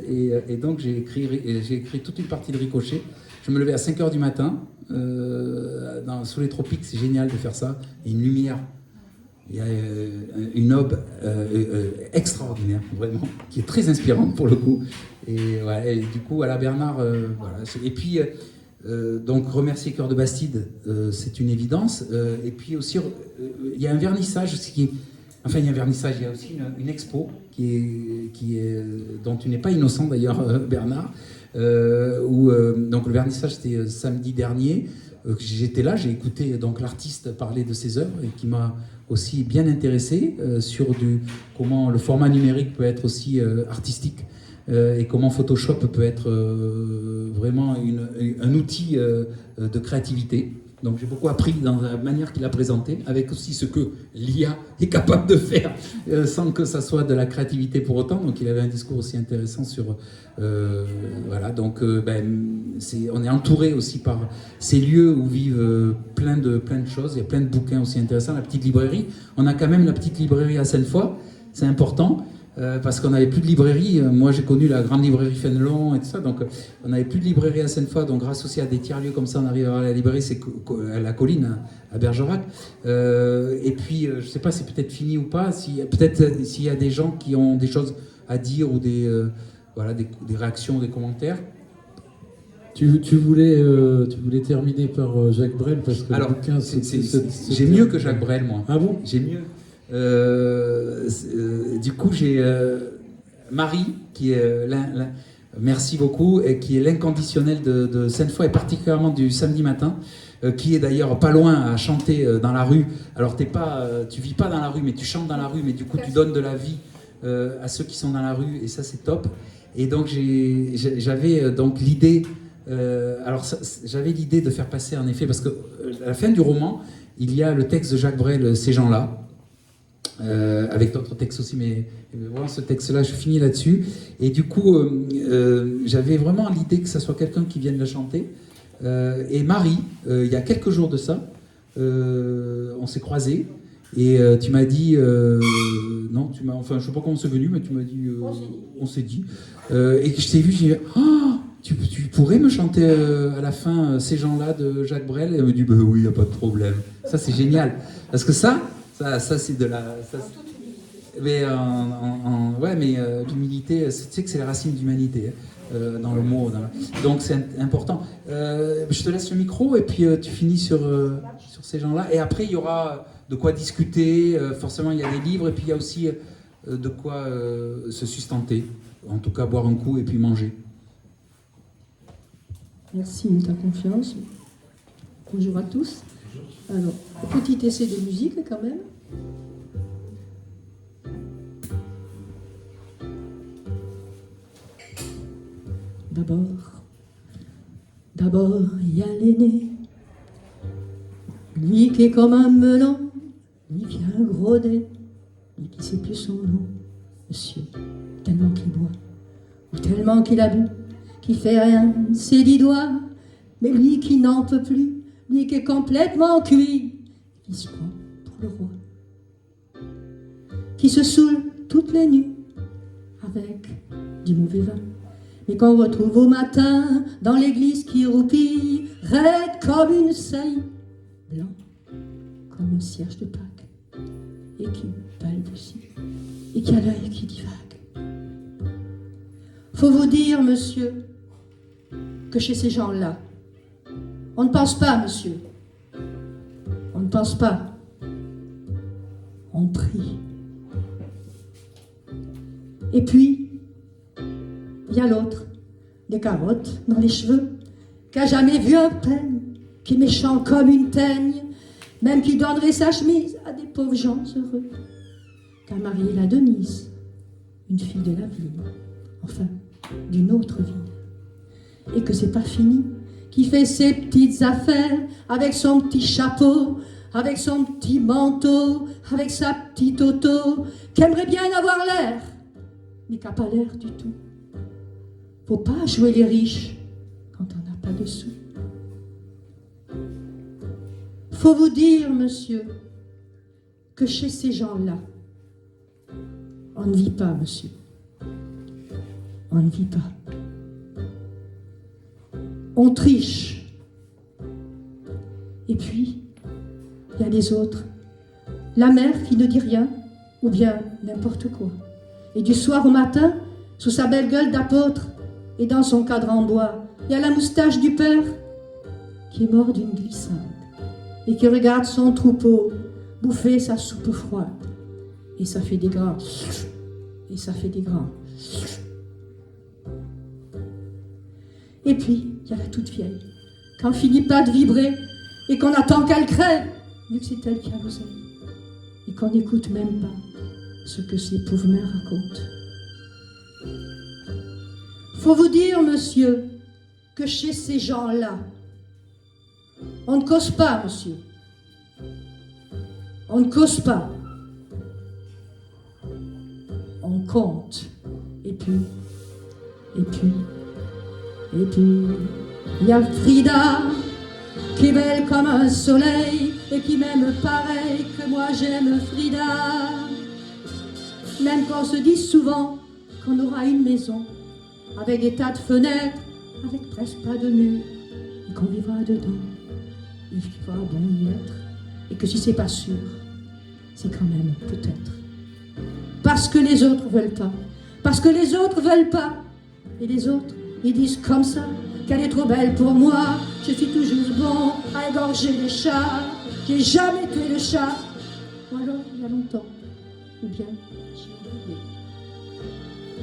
Et donc j'ai écrit toute une partie de Ricochet. Je me levais à 5h du matin, sous les tropiques, c'est génial de faire ça. Et une lumière. Il y a une aube extraordinaire, vraiment, qui est très inspirante pour le coup. Et, ouais, et du coup, voilà, Bernard, voilà. Et puis, donc, remercier Cœur de Bastide, c'est une évidence. Et puis aussi, il y a un vernissage aussi qui est. Enfin, il y a un vernissage, il y a aussi une expo dont tu n'es pas innocent d'ailleurs, Bernard. Donc, le vernissage, c'était samedi dernier. J'étais là, j'ai écouté donc l'artiste parler de ses œuvres et qui m'a aussi bien intéressé sur comment le format numérique peut être aussi artistique et comment Photoshop peut être vraiment un outil de créativité. Donc j'ai beaucoup appris dans la manière qu'il a présenté, avec aussi ce que l'IA est capable de faire sans que ça soit de la créativité pour autant. Donc il avait un discours aussi intéressant sur... voilà, donc on est entouré aussi par ces lieux où vivent plein de choses. Il y a plein de bouquins aussi intéressants. La petite librairie, on a quand même la petite librairie à Sainte-Foy, c'est important. Parce qu'on n'avait plus de librairie. Moi, j'ai connu la grande librairie Fénelon et tout ça, donc on n'avait plus de librairie à Sainte-Foy. Donc, grâce aussi à des tiers-lieux comme ça, on arrive à avoir la librairie, c'est à la colline, à Bergerac. Et puis, je ne sais pas, c'est peut-être fini ou pas. Peut-être s'il y a des gens qui ont des choses à dire ou des réactions, des commentaires. Tu voulais terminer par Jacques Brel parce que alors, le bouquin, j'ai mieux que Jacques Brel, moi. Ah bon? J'ai mieux. Du coup, j'ai Marie, qui est merci beaucoup, et qui est l'inconditionnelle de Sainte-Foy, et particulièrement du samedi matin, qui est d'ailleurs pas loin à chanter dans la rue. Alors, tu vis pas dans la rue, mais tu chantes dans la rue, mais du coup, tu donnes de la vie à ceux qui sont dans la rue, et ça, c'est top. Et donc, j'avais donc l'idée... j'avais l'idée de faire passer, en effet, parce que à la fin du roman, il y a le texte de Jacques Brel, Ces gens-là, avec d'autres textes aussi, mais vraiment ce texte-là, je finis là-dessus. Et du coup, j'avais vraiment l'idée que ça soit quelqu'un qui vienne le chanter. Et Marie, il y a quelques jours de ça, on s'est croisés, et tu m'as dit, non, enfin, je sais pas comment c'est venu, mais tu m'as dit, on s'est dit, et que je t'ai vu, j'ai dit, oh, tu pourrais me chanter à la fin Ces gens-là de Jacques Brel? Et elle me dit, bah oui, il n'y a pas de problème. Ça, c'est génial. Parce que ça c'est de la... mais l'humilité, tu sais que c'est la racine d'humanité, dans le mot. Donc c'est important. Je te laisse le micro et puis tu finis sur ces gens-là. Et après, il y aura de quoi discuter. Forcément, il y a des livres et puis il y a aussi de quoi se sustenter. En tout cas, boire un coup et puis manger. Merci de ta confiance. Bonjour à tous. Alors, petit essai de musique quand même. D'abord, il y a l'aîné, lui qui est comme un melon, lui qui a un gros nez, lui qui sait plus son nom, monsieur, tellement qu'il boit, ou tellement qu'il a bu, qui fait rien, ses 10 doigts, mais lui qui n'en peut plus, lui qui est complètement cuit, qui se prend pour le roi, qui se saoule toutes les nuits avec du mauvais vin, mais qu'on retrouve au matin dans l'église qui roupille, raide comme une saillie, blanc comme un cierge de Pâques, et qui balbutie, et qui a l'œil qui divague. Faut vous dire, monsieur, que chez ces gens-là, on ne pense pas, monsieur. On ne pense pas. On prie. Et puis, il y a l'autre, des carottes dans les cheveux, qui a jamais vu un peigne, qui est méchant comme une teigne, même qui donnerait sa chemise à des pauvres gens heureux, qui a marié la Denise, une fille de la ville, enfin, d'une autre ville, et que c'est pas fini, qui fait ses petites affaires avec son petit chapeau, avec son petit manteau, avec sa petite auto, qui aimerait bien avoir l'air, mais qui n'a pas l'air du tout. Faut pas jouer les riches quand on n'a pas de sous. Faut vous dire, monsieur, que chez ces gens-là, on ne vit pas, monsieur. On ne vit pas. On triche. Et puis, il y a les autres. La mère qui ne dit rien, ou bien n'importe quoi. Et du soir au matin, sous sa belle gueule d'apôtre, et dans son cadran en bois, il y a la moustache du père qui est mort d'une glissade et qui regarde son troupeau bouffer sa soupe froide. Et ça fait des grands. Et ça fait des grands. Et puis, il y a la toute vieille. Quand finit pas de vibrer et qu'on attend qu'elle crève, vu que c'est elle qui a l'oseille. Et qu'on n'écoute même pas ce que ces pauvres mères racontent. Faut vous dire, monsieur, que chez ces gens-là, on ne cause pas, monsieur. On ne cause pas. On compte. Et puis, il y a Frida, qui est belle comme un soleil, et qui m'aime pareil que moi j'aime Frida. Même qu'on se dit souvent qu'on aura une maison, avec des tas de fenêtres, avec presque pas de murs, et qu'on vivra dedans. Il fera bon y être, et que si c'est pas sûr, c'est quand même peut-être. Parce que les autres veulent pas. Parce que les autres veulent pas. Et les autres, ils disent comme ça, qu'elle est trop belle pour moi, je suis tout juste bon à égorger les chats, j'ai jamais tué le chat. Ou alors, il y a longtemps, ou bien, j'ai oublié.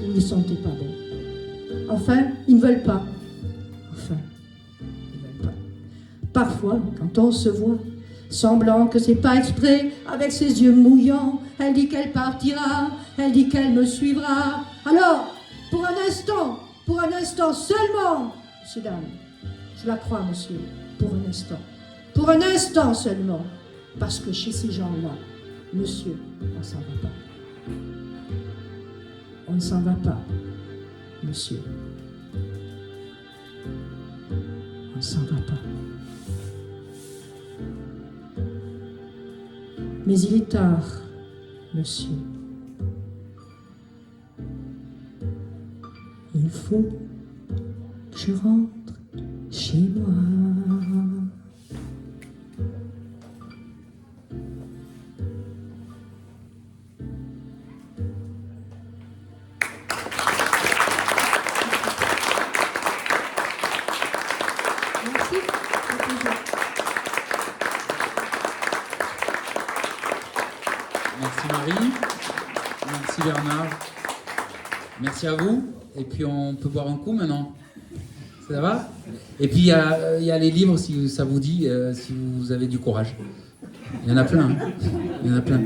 Ils ne sentaient pas bon. Enfin, ils ne veulent pas. Enfin, ils ne veulent pas. Parfois, quand on se voit, semblant que c'est pas exprès, avec ses yeux mouillants, elle dit qu'elle partira, elle dit qu'elle me suivra. Alors, pour un instant seulement, monsieur, dame, je la crois, monsieur, pour un instant seulement, parce que chez ces gens-là, monsieur, on s'en va pas. On ne s'en va pas, monsieur. On ne s'en va pas. Mais il est tard, monsieur. Il faut que je rentre chez moi. Merci. Merci Marie, merci Bernard, merci à vous. Et puis on peut boire un coup maintenant. Ça va? Et puis il y a les livres si ça vous dit, si vous avez du courage. Il y en a plein. Hein. Il y en a plein.